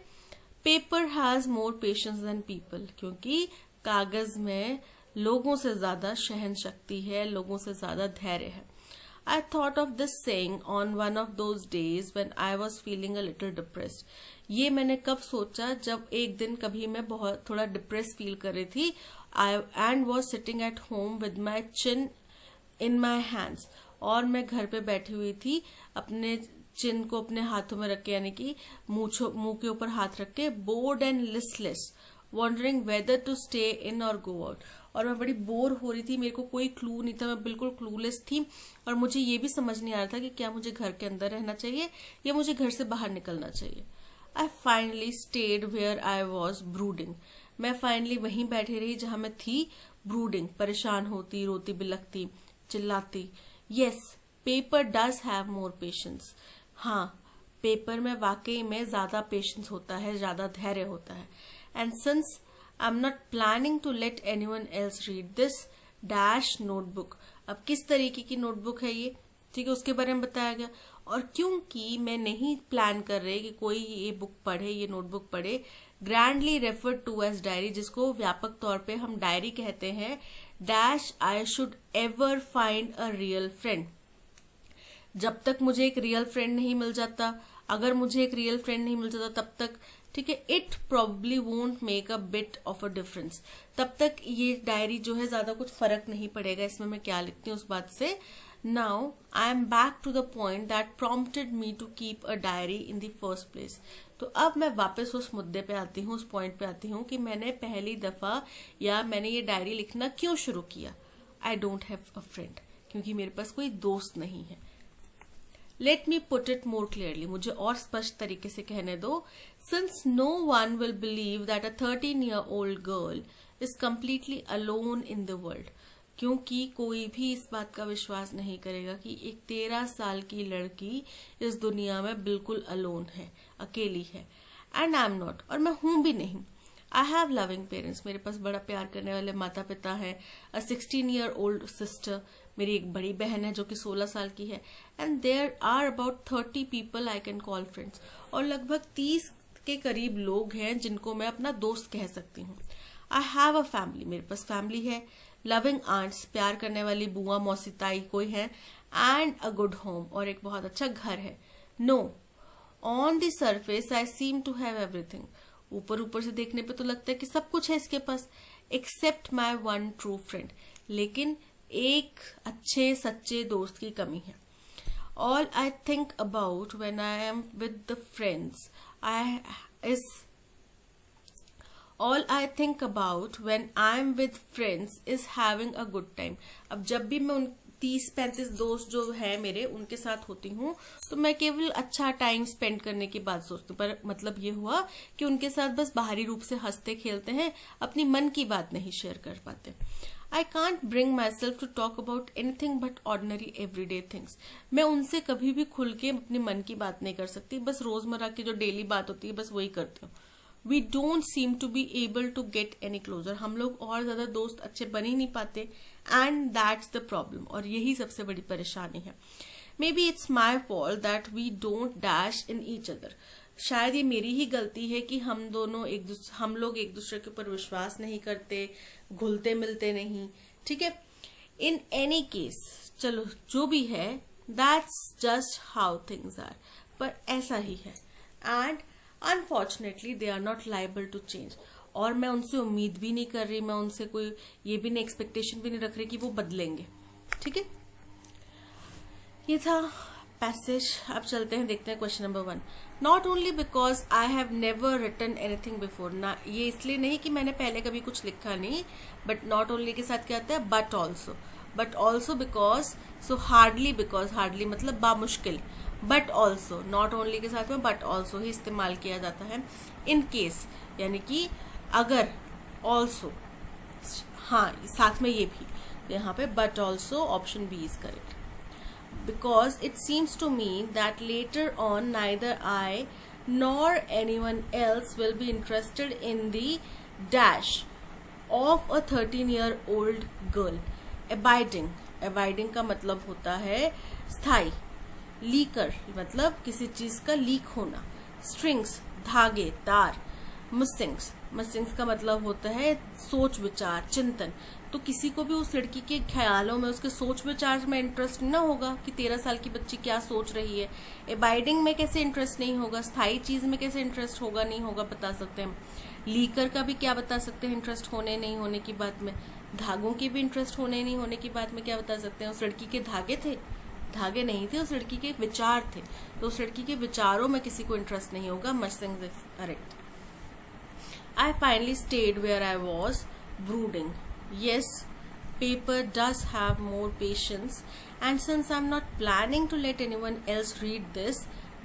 paper has more patience than people, क्योंकि कागज में लोगों से ज्यादा सहन शक्ति है, लोगों से ज्यादा धैर्य है। I thought of this saying on one of those days when I was feeling a little depressed। ये मैंने कब सोचा, जब एक दिन कभी मैं बहुत थोड़ा डिप्रेस फील कर रही थी। and was sitting at home with my chin in my hands, और मैं घर पे बैठी हुई थी अपने चिन को अपने हाथों में रख के, यानी कि मुंह के ऊपर हाथ रख के, bored and listless wondering whether to stay in or go out. और मैं बड़ी बोर हो रही थी, मेरे को कोई क्लू नहीं था, मैं बिल्कुल क्लूलेस थी, और मुझे ये भी समझ नहीं आ रहा था कि क्या मुझे घर के अंदर रहना चाहिए या मुझे घर से बाहर निकलना चाहिए। I finally stayed where I was brooding. मैं फाइनली वहीं बैठी रही जहां मैं थी, ब्रूडिंग, परेशान होती, रोती, बिलखती, चिल्लाती। Yes, paper does have more patience. हाँ, पेपर में वाकई में ज्यादा पेशेंस होता है, ज्यादा धैर्य होता है। And since I am not planning to let anyone else read this dash notebook. अब किस तरीके की नोटबुक है ये, ठीक है, उसके बारे में बताया गया। और क्योंकि मैं नहीं प्लान कर रही कि कोई ये बुक पढ़े, ये नोटबुक पढ़े, grandly referred to as diary, जिसको व्यापक तौर पे हम डायरी कहते हैं, dash I should ever find a real friend. जब तक मुझे एक रियल फ्रेंड नहीं मिल जाता, अगर मुझे एक रियल फ्रेंड नहीं मिल जाता तब तक, ठीक है, it probably won't make a bit of a difference, तब तक ये डायरी जो है ज्यादा कुछ फर्क नहीं पड़ेगा इसमें मैं क्या लिखती हूँ उस बात से। Now I am back to the point that prompted me to keep a diary in the first place. तो अब मैं वापस उस मुद्दे पे आती हूँ, उस पॉइंट पे आती हूँ कि मैंने पहली दफा या मैंने ये डायरी लिखना क्यों शुरू किया। I don't have a friend, क्योंकि मेरे पास कोई दोस्त नहीं है। Let me put it more clearly, मुझे और स्पष्ट तरीके से कहने दो। Since no one will believe that a 13-year-old girl is completely alone in the world, क्योंकि कोई भी इस बात का विश्वास नहीं करेगा कि एक 13 साल की लड़की इस दुनिया में बिल्कुल अलोन है, अकेली है। एंड आई एम नॉट, और मैं हूं भी नहीं। आई हैव लविंग पेरेंट्स, मेरे पास बड़ा प्यार करने वाले माता पिता हैं। अ 16-year-old सिस्टर, मेरी एक बड़ी बहन है जो कि 16 साल की है। And there are about 30 people I can call friends, और लगभग 30 के करीब लोग हैं जिनको मैं अपना दोस्त कह सकती हूँ। आई हैव अ फैमिली, मेरे पास फैमिली है। लविंग आंट्स, प्यार करने वाली बुआ मौसी ताई कोई है। एंड अ गुड होम, और एक बहुत अच्छा घर है। No, on the surface I seem to have everything, ऊपर ऊपर से देखने पे तो लगता है कि सब कुछ है इसके पास, except my one true friend, लेकिन एक अच्छे सच्चे दोस्त की कमी है। All I think about when I am with the friends All I think about when I'm with friends is having a good time. अब जब भी मैं उन 30-35 दोस्त जो है मेरे उनके साथ होती हूँ तो मैं केवल अच्छा टाइम स्पेंड करने की बात सोचती हूँ, पर मतलब ये हुआ कि उनके साथ बस बाहरी रूप से हंसते खेलते हैं, अपनी मन की बात नहीं शेयर कर पाते। I can't bring myself to talk about anything but ordinary everyday things. मैं उनसे कभी भी खुल के अपने मन की बात नहीं कर सकती, बस रोजमर्रा की जो डेली बात होती है बस वही करती हूँ। We don't seem to be able to get any closer. हम लोग और ज्यादा दोस्त अच्छे बन ही नहीं पाते, and that's the problem. और यही सबसे बड़ी परेशानी है। Maybe it's my fault that we don't dash in each other. शायद ये मेरी ही गलती है कि हम लोग एक दूसरे के ऊपर विश्वास नहीं करते, घुलते मिलते नहीं, ठीक है। In any case, चलो जो भी है, that's just how things are. पर ऐसा ही है, and unfortunately they are not liable to change. और मैं उनसे उम्मीद भी नहीं कर रही, मैं उनसे कोई ये भी नहीं एक्सपेक्टेशन भी नहीं रख रही कि वो बदलेंगे, ठीक है। ये था पैसेज। अब चलते हैं, देखते हैं question number 1। Not only because I have never written anything before, ना ये इसलिए नहीं कि मैंने पहले कभी कुछ लिखा नहीं, बट नॉट ओनली के साथ क्या आता है, but also because, so hardly, because hardly मतलब बामुश्किल, बट ऑल्सो, नॉट ओनली के साथ में बट ऑल्सो ही इस्तेमाल किया जाता है। इन केस यानी कि अगर, ऑल्सो, हाँ साथ में ये भी, यहाँ पे but also option B is correct. Because it seems to me that later on neither I nor anyone else will be interested in the dash of a 13-year-old girl. Abiding का मतलब होता है स्थायी, लीकर मतलब किसी चीज का leak होना, स्ट्रिंग्स धागे तार, मिसिंग्स का मतलब होता है सोच विचार चिंतन। तो किसी को भी उस लड़की के ख्यालों में, उसके सोच विचार में इंटरेस्ट ना होगा कि 13 साल की बच्ची क्या सोच रही है। एबाइडिंग में कैसे इंटरेस्ट नहीं होगा, स्थायी चीज में कैसे इंटरेस्ट होगा नहीं होगा बता सकते हैं। लीकर का भी क्या बता सकते हैं इंटरेस्ट होने नहीं होने की बात में। धागों की भी इंटरेस्ट होने नहीं होने की बात में क्या बता सकते हैं। उस लड़की के धागे नहीं थे, उस लड़की के विचार थे, तो उस लड़की के विचारों में किसी को इंटरेस्ट नहीं होगा। Mustang is correct. I finally stayed where I was, brooding. Yes, paper does have more patience, and since I'm not planning to let anyone else read this,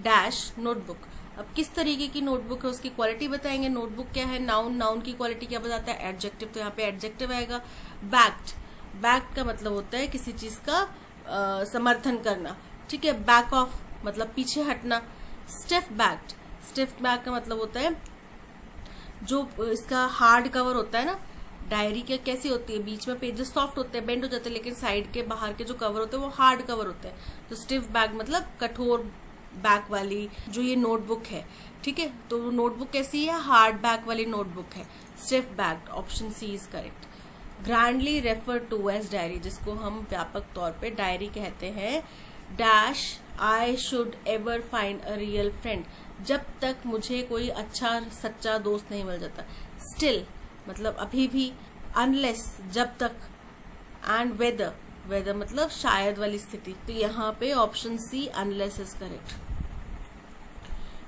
dash notebook. अब किस तरीके की नोटबुक है उसकी quality बताएंगे। Notebook क्या है, noun की क्वालिटी क्या बताता है, एडजेक्टिव, तो यहाँ पे एडजेक्टिव आएगा। बैक्ड का मतलब होता है किसी चीज का समर्थन करना, ठीक है। बैक ऑफ मतलब पीछे हटना। स्टिफ बैक का मतलब होता है जो इसका हार्ड कवर होता है ना, डायरी क्या कैसी होती है, बीच में पेजेस सॉफ्ट होते हैं, बेंड हो जाते हैं, लेकिन साइड के बाहर के जो कवर होते हैं वो हार्ड कवर होते हैं। तो स्टिफ बैक मतलब कठोर बैक वाली जो ये नोटबुक है, ठीक है, तो नोटबुक कैसी है, हार्ड बैक वाली नोटबुक है, stiff back, option C is correct. Grandly refer to as diary, जिसको हम व्यापक तौर पे डायरी कहते हैं, dash I should ever find a real friend, जब तक मुझे कोई अच्छा सच्चा दोस्त नहीं मिल जाता, स्टिल मतलब अभी भी, अनलेस जब तक, एंड वेदर, वेदर मतलब शायद वाली स्थिति। तो यहाँ पे option C unless is correct.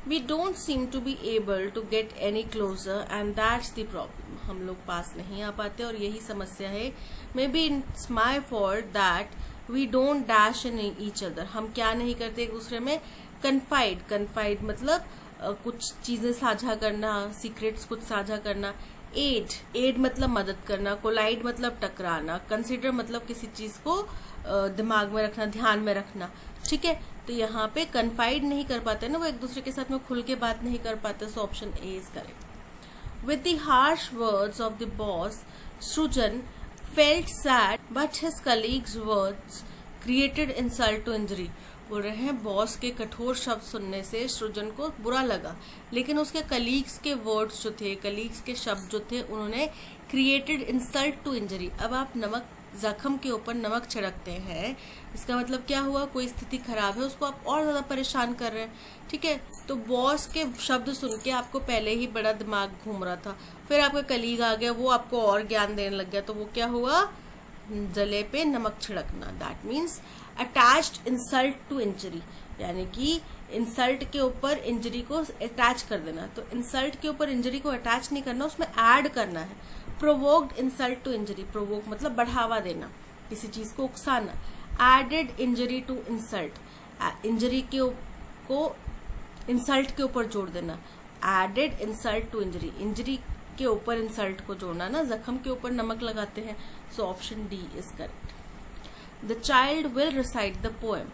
We don't seem to be able to get any closer and that's the problem, हम लोग पास नहीं आ पाते और यही समस्या है। Maybe it's my fault that we don't dash in each other, हम क्या नहीं करते एक दूसरे में, कन्फाइड, कन्फाइड मतलब कुछ चीजें साझा करना, सीक्रेट्स कुछ साझा करना, एड, एड मतलब मदद करना, कोलाइड मतलब टकराना, कंसिडर मतलब किसी चीज को दिमाग में रखना, ध्यान में रखना, ठीक है। तो यहाँ पे कन्फाइड नहीं कर पाते ना, वो एक दूसरे के साथ में खुल के बात नहीं कर पाते, सो option A is correct. With the harsh words of the boss, Srijan felt sad but his colleagues words created insult to injury, बोल रहे हैं बॉस के कठोर शब्द सुनने से सृजन को बुरा लगा, लेकिन उसके कलीग्स के वर्ड्स जो थे, कलीग्स के शब्द जो थे, उन्होंने क्रिएटेड इंसल्ट टू इंजरी। अब आप नमक, जख्म के ऊपर नमक छिड़कते हैं, इसका मतलब क्या हुआ, कोई स्थिति खराब है, उसको आप और ज्यादा परेशान कर रहे हैं, ठीक है। तो बॉस के शब्द सुन के आपको पहले ही बड़ा दिमाग घूम रहा था, फिर आपका कलीग आ गया, वो आपको और ज्ञान देने लग गया, तो वो क्या हुआ, जले पे नमक छिड़कना। That means attached insult to injury, यानी कि इंसल्ट के ऊपर इंजरी को अटैच कर देना। तो इंसल्ट के ऊपर इंजरी को अटैच नहीं करना, उसमें ऐड करना है। Provoked insult to injury, provoke मतलब बढ़ावा देना, किसी चीज को उकसाना। Added injury to insult, injury को इंसल्ट के ऊपर जोड़ देना। Added insult to injury, injury के ऊपर इंसल्ट को जोड़ना ना, जख्म के ऊपर नमक लगाते हैं। So option D is correct. The child will recite the poem,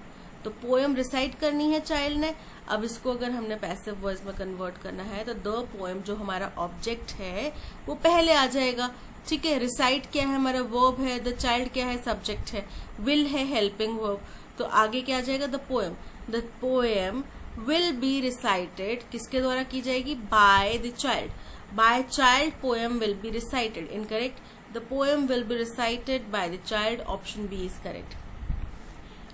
तो पोएम रिसाइट करनी है चाइल्ड ने। अब इसको अगर हमने पैसिव वॉइस में कन्वर्ट करना है तो द पोएम जो हमारा ऑब्जेक्ट है वो पहले आ जाएगा, ठीक है। रिसाइट क्या है, हमारा वर्ब है, द चाइल्ड क्या है, सब्जेक्ट है, विल है हेल्पिंग वर्ब, तो आगे क्या आ जाएगा, the poem. The poem will be recited, किसके द्वारा की जाएगी, by the child, by child poem will be recited, incorrect. The poem will be recited by the child, option B is correct.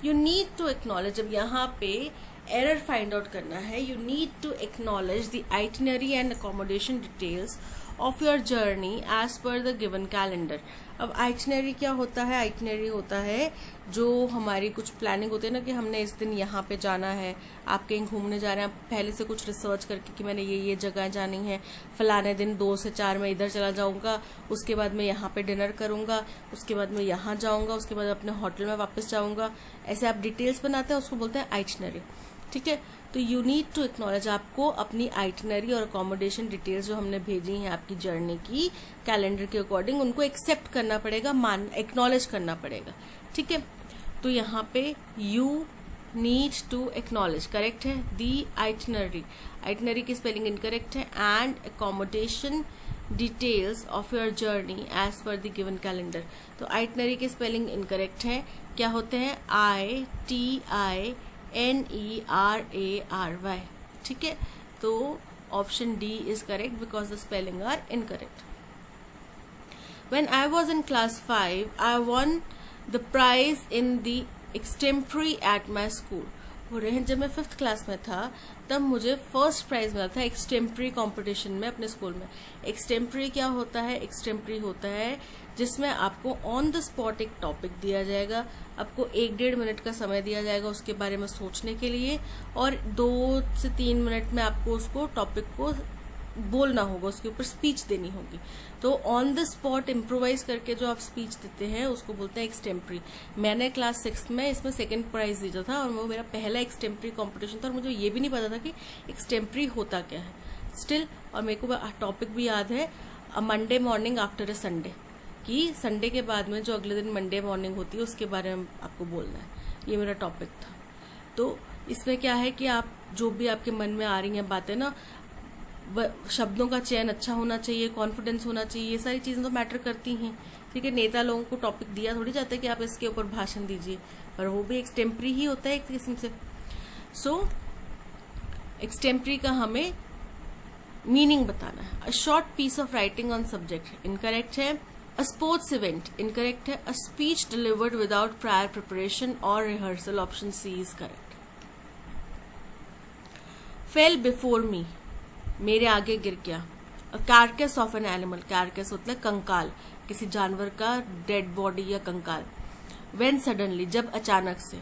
You need to acknowledge, अब यहाँ पे error find out करना है। You need to acknowledge the itinerary and accommodation details of your journey as per the given calendar. अब itinerary क्या होता है, itinerary होता है जो हमारी कुछ प्लानिंग होती है ना, कि हमने इस दिन यहाँ पे जाना है, आप कहीं घूमने जा रहे हैं, आप पहले से कुछ रिसर्च करके कि मैंने ये जगह जानी है, फलाने दिन 2 से 4 मैं इधर चला जाऊंगा, उसके बाद मैं यहाँ पे डिनर करूंगा, उसके बाद मैं यहाँ जाऊंगा, उसके बाद अपने होटल में वापस जाऊंगा, ऐसे आप डिटेल्स बनाते हैं, उसको बोलते हैं आइटनरी, ठीक है। तो यू नीड टू एक्नॉलेज, आपको अपनी आइटनरी और अकोमोडेशन डिटेल्स जो हमने भेजी हैं आपकी जर्नी की कैलेंडर के अकॉर्डिंग, उनको एक्सेप्ट करना पड़ेगा, एक्नॉलेज करना पड़ेगा, ठीक है। तो यहाँ पे you need to acknowledge correct है, दी आइटनरी, आइटनरी की स्पेलिंग इनकरेक्ट है, and accommodation details of your journey as per the given calendar, तो आइटनरी की स्पेलिंग इनकरेक्ट है, क्या होते हैं, ITINERARY, ठीक है। तो option D is correct because the spelling are incorrect. When I was in class 5, I won the prize in the extempore at my school. हो रहे हैं जब मैं 5th क्लास में था तब मुझे फर्स्ट प्राइज मिला था एक्सटेम्परी कंपटीशन में अपने स्कूल में। एक्सटेम्परी क्या होता है, एक्सटेम्परी होता है जिसमें आपको ऑन द स्पॉट एक टॉपिक दिया जाएगा, आपको 1-1.5 मिनट का समय दिया जाएगा उसके बारे में सोचने के लिए, और 2 से 3 मिनट में आपको उसको टॉपिक को बोलना होगा, उसके ऊपर स्पीच देनी होगी। तो ऑन द स्पॉट इम्प्रोवाइज करके जो आप स्पीच देते हैं उसको बोलते हैं एक्सटेम्परी। मैंने क्लास 6 में इसमें 2nd प्राइज जीता था और वो मेरा पहला एक्सटेम्परी कंपटीशन था और मुझे ये भी नहीं पता था कि एक्सटेम्परी होता क्या है स्टिल। और मेरे को टॉपिक भी याद है, Monday morning after a Sunday, कि संडे के बाद में जो अगले दिन मंडे मॉर्निंग होती है उसके बारे में आपको बोलना है, ये मेरा टॉपिक था। तो इसमें क्या है कि आप जो भी आपके मन में आ रही हैं बातें ना, शब्दों का चयन अच्छा होना चाहिए, कॉन्फिडेंस होना चाहिए, ये सारी चीज़ें तो मैटर करती हैं। ठीक है, नेता लोगों को टॉपिक दिया थोड़ी जाता है कि आप इसके ऊपर भाषण दीजिए, पर वो भी एक्सटेम्परी ही होता है एक किस्म से। सो एक्सटेम्परी का हमें मीनिंग बताना है। A short piece of writing on subject, incorrect है। अ स्पोर्ट्स इवेंट, इनकरेक्ट है। A speech delivered without prior preparation और rehearsal, option C is correct. Fell before me, मेरे आगे गिर गया। A carcass of an animal, carcass होता है कंकाल, किसी जानवर का डेड बॉडी या कंकाल। वेन सडनली, जब अचानक से।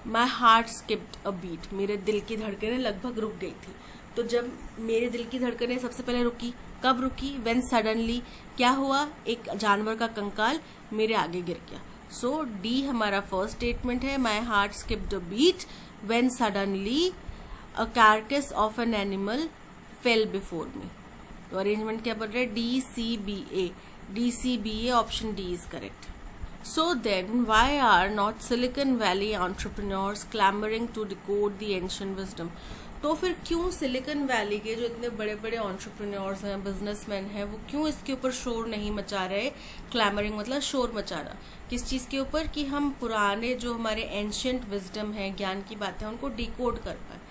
My heart skipped a beat, मेरे दिल की धड़कनें लगभग रुक गई थी। तो जब मेरे दिल की धड़कनें सबसे पहले रुकी, कब रुकी? वेन सडनली, क्या हुआ? एक जानवर का कंकाल मेरे आगे गिर गया। सो डी हमारा फर्स्ट स्टेटमेंट है, my heart skipped a beat when suddenly a carcass of an animal fell before me. तो अरेंजमेंट क्या बन रहा है? D C B A, D C B A, option D is correct. So then, why are not Silicon Valley entrepreneurs clamoring to decode the ancient wisdom? तो फिर क्यों silicon valley के जो इतने बड़े बड़े एंटरप्रेन्योर्स हैं, बिजनेसमैन हैं, वो क्यों इसके ऊपर शोर नहीं मचा रहे? क्लैमरिंग मतलब शोर मचाना, किस चीज के ऊपर? कि हम पुराने जो हमारे एंशियंट विजडम है, ज्ञान की बातें, उनको डिकोड कर पाए।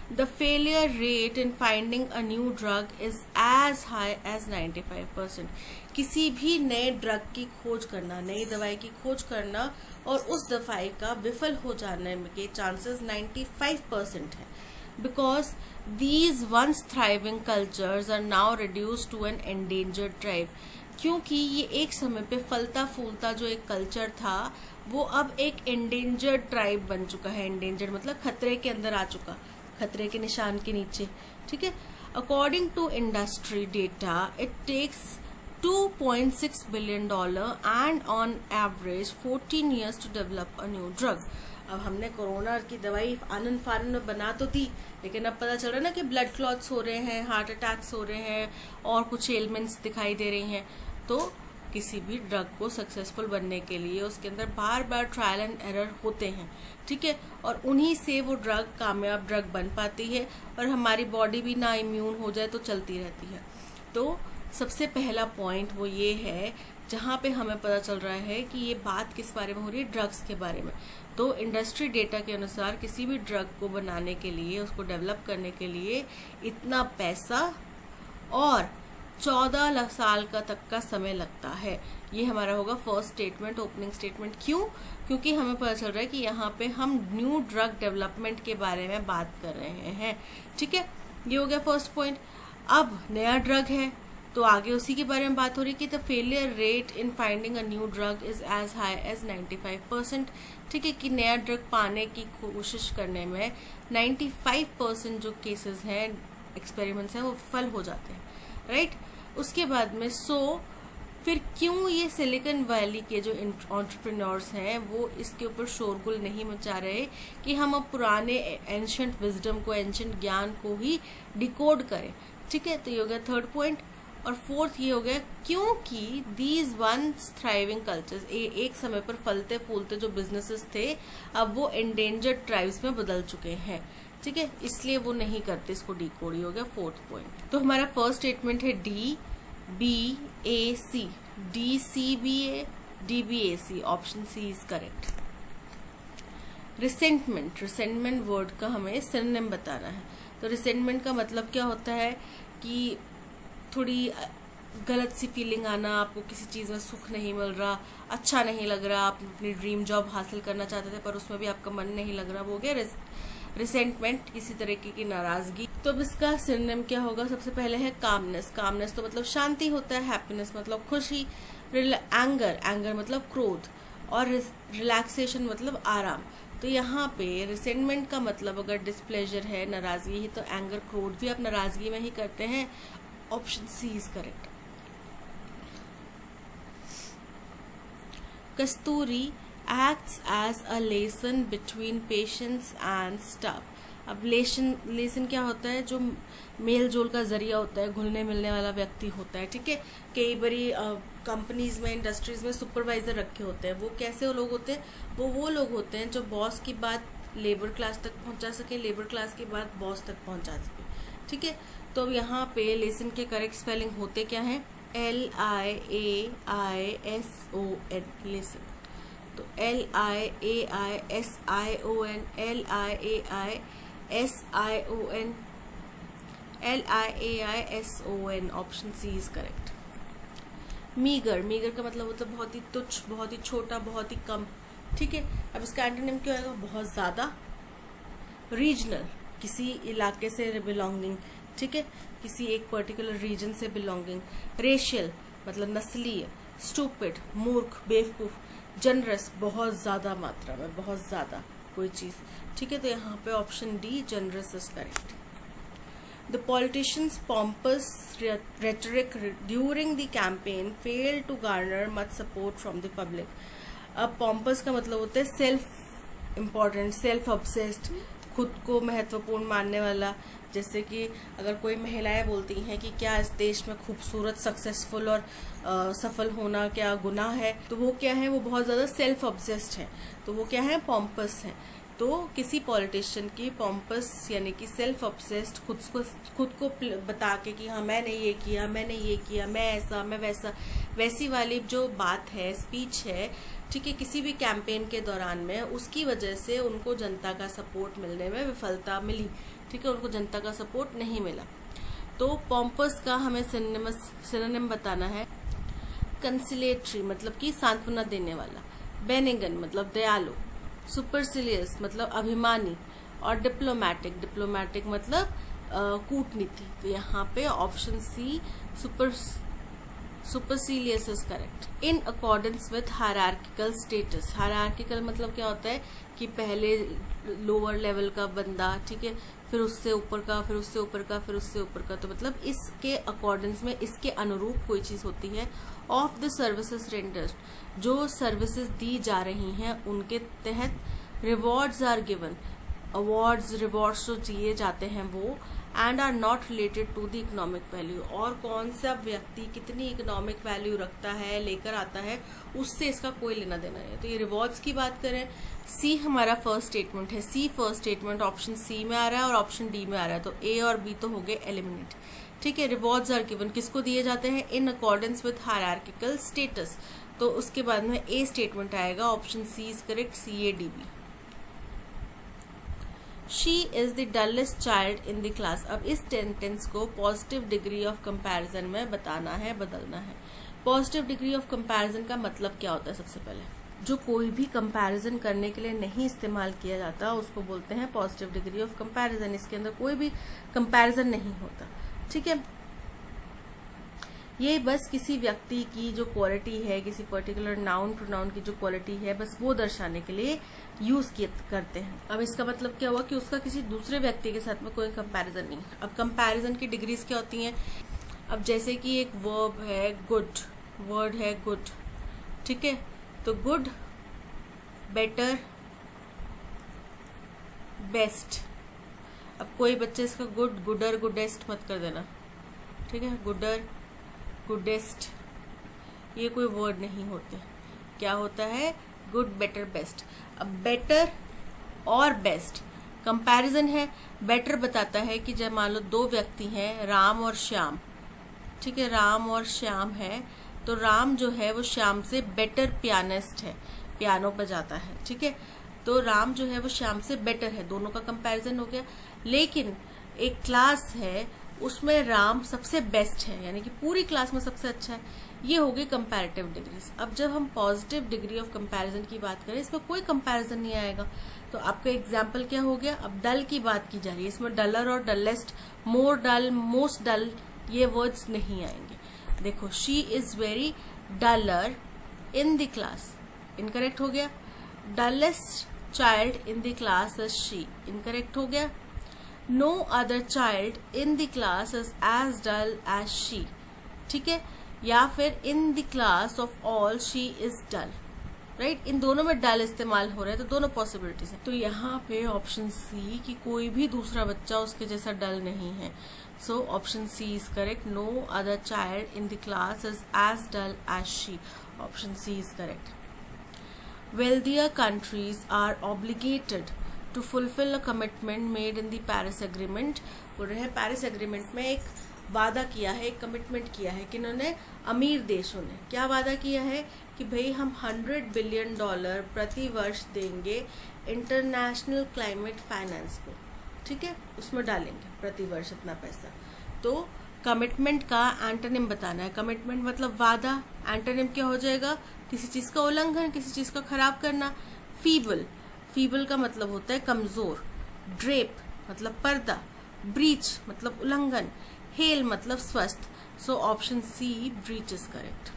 The failure rate in finding a new drug is as high as 95%. किसी भी नए ड्रग की खोज करना, नई दवाई की खोज करना और उस दवाई का विफल हो जाने के चांसेस 95% है। Because these once thriving cultures are now reduced to an endangered tribe. क्योंकि ये एक समय पे फलता फूलता जो एक कल्चर था, वो अब एक endangered ट्राइब बन चुका है। endangered मतलब खतरे के अंदर आ चुका, खतरे के निशान के नीचे। ठीक है, according to industry data it takes $2.6 billion and on average 14 years to develop a new drug. अब हमने कोरोना की दवाई आनंद फानन में बना तो दी, लेकिन अब पता चल रहा है ना कि ब्लड क्लॉट्स हो रहे हैं, हार्ट अटैक्स हो रहे हैं और कुछ एलिमेंट्स दिखाई दे रही हैं। तो किसी भी ड्रग को सक्सेसफुल बनने के लिए उसके अंदर बार बार ट्रायल एंड एरर होते हैं। ठीक है, और उन्हीं से वो ड्रग कामयाब ड्रग बन पाती है और हमारी बॉडी भी ना इम्यून हो जाए तो चलती रहती है। तो सबसे पहला पॉइंट वो ये है जहाँ पे हमें पता चल रहा है कि ये बात किस बारे में हो रही है, ड्रग्स के बारे में। तो इंडस्ट्री डेटा के अनुसार किसी भी ड्रग को बनाने के लिए, उसको डेवलप करने के लिए इतना पैसा और 14 साल का तक का समय लगता है। ये हमारा होगा फर्स्ट स्टेटमेंट, ओपनिंग स्टेटमेंट। क्यों? क्योंकि हमें पता चल रहा है कि यहाँ पे हम न्यू ड्रग डेवलपमेंट के बारे में बात कर रहे हैं। ठीक है, ये हो गया फर्स्ट पॉइंट। अब नया ड्रग है तो आगे उसी के बारे में बात हो रही है कि the failure rate in finding a new drug is as high as 95%। ठीक है, कि नया ड्रग पाने की कोशिश करने में 95% जो केसेस हैं, एक्सपेरिमेंट्स हैं, वो विफल हो जाते हैं। राइट, उसके बाद में फिर क्यों ये सिलिकन वैली के जो एंटरप्रेन्योर्स हैं वो इसके ऊपर शोरगुल नहीं मचा रहे कि हम अब पुराने एंशियंट विजडम को, एंशियंट ज्ञान को ही डिकोड करें। ठीक है, तो ये हो गया थर्ड पॉइंट। और फोर्थ ये हो गया क्योंकि दीज वंस थ्राइविंग कल्चर्स, एक समय पर फलते फूलते जो बिजनेसेस थे अब वो एंडेंजर्ड ट्राइब्स में बदल चुके हैं। ठीक है, इसलिए वो नहीं करते इसको डिकोड। हो गया फोर्थ पॉइंट। तो हमारा फर्स्ट स्टेटमेंट है D B A C, D C B A, D B A C, option C is correct. Resentment, resentment word का हमें सिनोनिम बताना है। तो रिसेंटमेंट का मतलब क्या होता है कि थोड़ी गलत सी फीलिंग आना, आपको किसी चीज़ में सुख नहीं मिल रहा, अच्छा नहीं लग रहा, आप अपनी ड्रीम जॉब हासिल करना चाहते थे पर उसमें भी आपका मन नहीं लग रहा, वो हो गया रिसेंटमेंट, किसी तरीके की नाराजगी। तो अब इसका सिनोनिम क्या होगा? सबसे पहले है कामनेस। कामनेस तो मतलब शांति होता है, हैप्पीनेस मतलब खुशी, एंगर, एंगर मतलब क्रोध, और रिलैक्सेशन मतलब आराम। तो यहाँ पे रिसेंटमेंट का मतलब अगर डिस्प्लेजर है, नाराजगी ही, तो एंगर, क्रोध भी आप नाराजगी में ही करते हैं। Option C is correct. Kasturi acts as a liaison between patients and staff। अब लेसन क्या होता है? जो मेल जोल का जरिया होता है, घुलने मिलने वाला व्यक्ति होता है। ठीक है, कई बड़ी कंपनीज में, इंडस्ट्रीज में सुपरवाइजर रखे होते हैं। वो कैसे लोग होते हैं? वो लोग होते हैं जो बॉस की बात लेबर क्लास तक पहुंचा सके, लेबर क्लास की बात बॉस तक पहुंचा सके। ठीक है, तो अब यहाँ पे लेसन के करेक्ट स्पेलिंग होते क्या हैं, LIAISON, लेसन। तो LIAISION, LIAISION, LIAISON, option C is correct. Meagre, meagre का मतलब होता है बहुत ही तुच्छ, बहुत ही छोटा, बहुत ही कम। ठीक है, अब इसका एंटोनिम क्या होगा, बहुत ज्यादा। रीजनल, किसी इलाके से बिलोंगिंग, ठीक है, किसी एक पर्टिकुलर रीजन से बिलोंगिंग। रेशियल मतलब नस्लीय। स्टूपिड, मूर्ख, बेवकूफ। जनरस, बहुत ज्यादा मात्रा में, बहुत ज्यादा कोई चीज। ठीक है, तो यहाँ पे option D generous is correct. The politicians' pompous rhetoric during the campaign failed to garner much support from the public. अब pompous का मतलब होता है सेल्फ इम्पोर्टेंट, सेल्फ ऑब्सेस्ड, खुद को महत्वपूर्ण मानने वाला। जैसे कि अगर कोई महिलाएं बोलती हैं कि क्या इस देश में खूबसूरत, सक्सेसफुल और सफल होना क्या गुनाह है, तो वो क्या है, वो बहुत ज़्यादा सेल्फ ऑब्सेस्ड है, तो वो क्या है, पॉम्पस है। तो किसी पॉलिटिशियन की पॉम्पस यानी कि सेल्फ ऑब्सेस्ड, खुद को बता के कि हाँ मैंने ये किया, मैंने ये किया, मैं ऐसा, मैं वैसा, वैसी वाली जो बात है, स्पीच है, ठीक है, किसी भी कैंपेन के दौरान में, उसकी वजह से उनको जनता का सपोर्ट मिलने में विफलता मिली। ठीक है, उनको जनता का सपोर्ट नहीं मिला। तो पॉम्पस का हमें सिनोनिम बताना है। कंसिलेटरी मतलब कि सांत्वना देने वाला। बेनिगन मतलब दयालु। सुपरसिलियस मतलब अभिमानी। और डिप्लोमैटिक, डिप्लोमैटिक मतलब कूटनीति। तो यहाँ पे option C supercilious is correct. In accordance with hierarchical status. Hierarchical मतलब क्या होता है कि पहले लोअर लेवल का बंदा, ठीक है, फिर उससे ऊपर का, फिर उससे ऊपर का, फिर उससे ऊपर का। तो मतलब इसके अकॉर्डेंस में, इसके अनुरूप कोई चीज होती है। ऑफ द सर्विसेज रेंडर्ड, जो सर्विसेज दी जा रही हैं उनके तहत rewards are given, awards, rewards जो दिए जाते हैं वो, and are not related to the economic value. और कौन सा व्यक्ति कितनी इकोनॉमिक वैल्यू रखता है, लेकर आता है, उससे इसका कोई लेना देना नहीं है। तो ये रिवॉर्ड्स की बात करें, सी हमारा फर्स्ट स्टेटमेंट है, सी फर्स्ट स्टेटमेंट ऑप्शन सी में आ रहा है और ऑप्शन डी में आ रहा है, तो ए और बी तो हो गए एलिमिनेट। ठीक है, रिवॉर्ड्स आर गिवन किसको दिए जाते हैं, in accordance with hierarchical status. तो उसके बाद में ए स्टेटमेंट आएगा, option C is correct, C A D B. She is the dullest child in the class. अब इस सेंटेंस को पॉजिटिव डिग्री ऑफ कंपैरिजन में बताना है, बदलना है। पॉजिटिव डिग्री ऑफ कंपैरिजन का मतलब क्या होता है, सबसे पहले जो कोई भी कंपैरिजन करने के लिए नहीं इस्तेमाल किया जाता उसको बोलते हैं पॉजिटिव डिग्री ऑफ कंपैरिजन। इसके अंदर कोई भी कंपैरिजन नहीं होता। ठीक है, ये बस किसी व्यक्ति की जो क्वालिटी है, किसी पर्टिकुलर नाउन प्रोनाउन की जो क्वालिटी है, बस वो दर्शाने के लिए यूज करते हैं। अब इसका मतलब क्या हुआ कि उसका किसी दूसरे व्यक्ति के साथ में कोई कंपैरिजन नहीं। अब कंपैरिजन की डिग्रीज क्या होती हैं, अब जैसे कि एक वर्ब है गुड, वर्ड है गुड, ठीक है, तो गुड, बेटर, बेस्ट। अब कोई बच्चे इसका गुड, गुडर, गुडेस्ट मत कर देना, ठीक है, गुडर, गुडेस्ट, ये कोई वर्ड नहीं होते। क्या होता है, गुड, बेटर, बेस्ट। अब बेटर और बेस्ट कंपैरिजन है। बेटर बताता है कि जब मान लो दो व्यक्ति हैं, राम और श्याम, ठीक है, राम और श्याम है, तो राम जो है वो श्याम से बेटर पियानिस्ट है, पियानो बजाता है, ठीक है, तो राम जो है वो श्याम से बेटर है, दोनों का कंपैरिजन हो गया। लेकिन एक क्लास है उसमें राम सबसे बेस्ट है, यानी कि पूरी क्लास में सबसे अच्छा है, ये हो गई कंपैरेटिव डिग्रीज। अब जब हम पॉजिटिव डिग्री ऑफ कंपैरिजन की बात करें, इसमें कोई कंपैरिजन नहीं आएगा। तो आपका एग्जाम्पल क्या हो गया, अब डल की बात की जा रही है, इसमें डलर और डलेस्ट, मोर डल, मोस्ट डल, ये वर्ड्स नहीं आएंगे। देखो, she is very dollar in the class, incorrect हो गया। Dullest child in the class is she, incorrect हो गया। No other child in the class is as dull as she, ठीक है, या फिर in the class of all she is dull, right, इन दोनों में डल इस्तेमाल हो रहा है, तो दोनों पॉसिबिलिटीज है। तो यहाँ पे ऑप्शन सी कि कोई भी दूसरा बच्चा उसके जैसा डल नहीं है, so option C is correct. No other child in the class is as dull as she, option C is correct. Wealthier countries are obligated to fulfil a commitment made in the Paris agreement. बोल रहे हैं Paris agreement में एक वादा किया है, एक commitment किया है कि इन्होंने अमीर देशों ने क्या वादा किया है कि भाई हम $100 बिलियन प्रति वर्ष देंगे इंटरनेशनल क्लाइमेट फाइनेंस को, ठीक है, उसमें डालेंगे प्रति वर्ष इतना पैसा। तो कमिटमेंट का एंटोनिम बताना है। कमिटमेंट मतलब वादा, एंटोनिम क्या हो जाएगा? किसी चीज़ का उल्लंघन, किसी चीज़ का खराब करना। फीबल, फीबल का मतलब होता है कमज़ोर। ड्रेप मतलब पर्दा। ब्रीच मतलब उल्लंघन। हेल मतलब स्वस्थ। So option C breach is correct.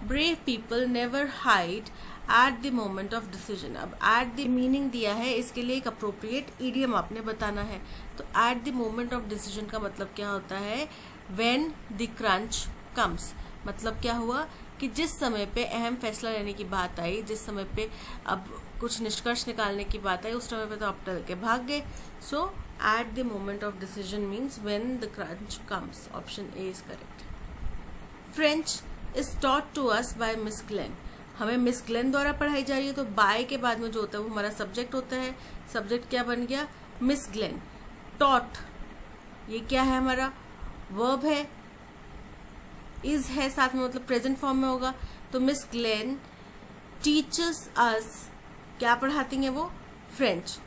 Brave people never hide at the moment of decision. अब एट द मीनिंग दिया है, इसके लिए एक अप्रोप्रिएट ईडियम आपने बताना है। तो eight the moment of decision का मतलब क्या होता है? When the crunch comes. मतलब क्या हुआ कि जिस समय पे अहम फैसला लेने की बात आई, जिस समय पे अब कुछ निष्कर्ष निकालने की बात आई, उस समय पे तो आप डर के भाग गए। So at the moment of decision means when the crunch comes. Option A is correct. French is taught to us by Miss Glenn. हमें मिस ग्लेन द्वारा पढ़ाई जा रही है, तो बाय के बाद में जो होता है वो हमारा सब्जेक्ट होता है। सब्जेक्ट क्या बन गया? Miss Glenn. टॉट ये क्या है? हमारा वर्ब है। इज है साथ में, मतलब प्रेजेंट फॉर्म में होगा। तो मिस ग्लेन टीचर्स अस, क्या पढ़ाती हैं वो? French.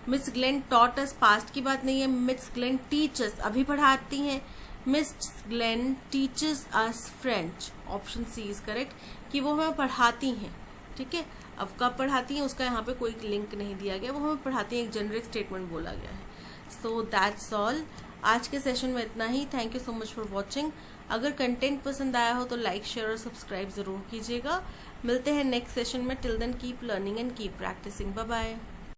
Miss Glenn taught us past की बात नहीं है। मिस ग्लेन टीचर्स अभी पढ़ाती हैं। Miss Glen teachers us French. Option C is correct कि वो हमें पढ़ाती हैं, ठीक है। अब कब पढ़ाती हैं उसका यहाँ पे कोई लिंक नहीं दिया गया, वो हमें पढ़ाती हैं, एक जेनरिक स्टेटमेंट बोला गया है। So that's all. आज के सेशन में इतना ही। Thank you so much for watching. अगर कंटेंट पसंद आया हो तो लाइक, शेयर और सब्सक्राइब जरूर कीजिएगा। मिलते हैं नेक्स्ट सेशन में। Till then keep learning and keep practising. Bye bye.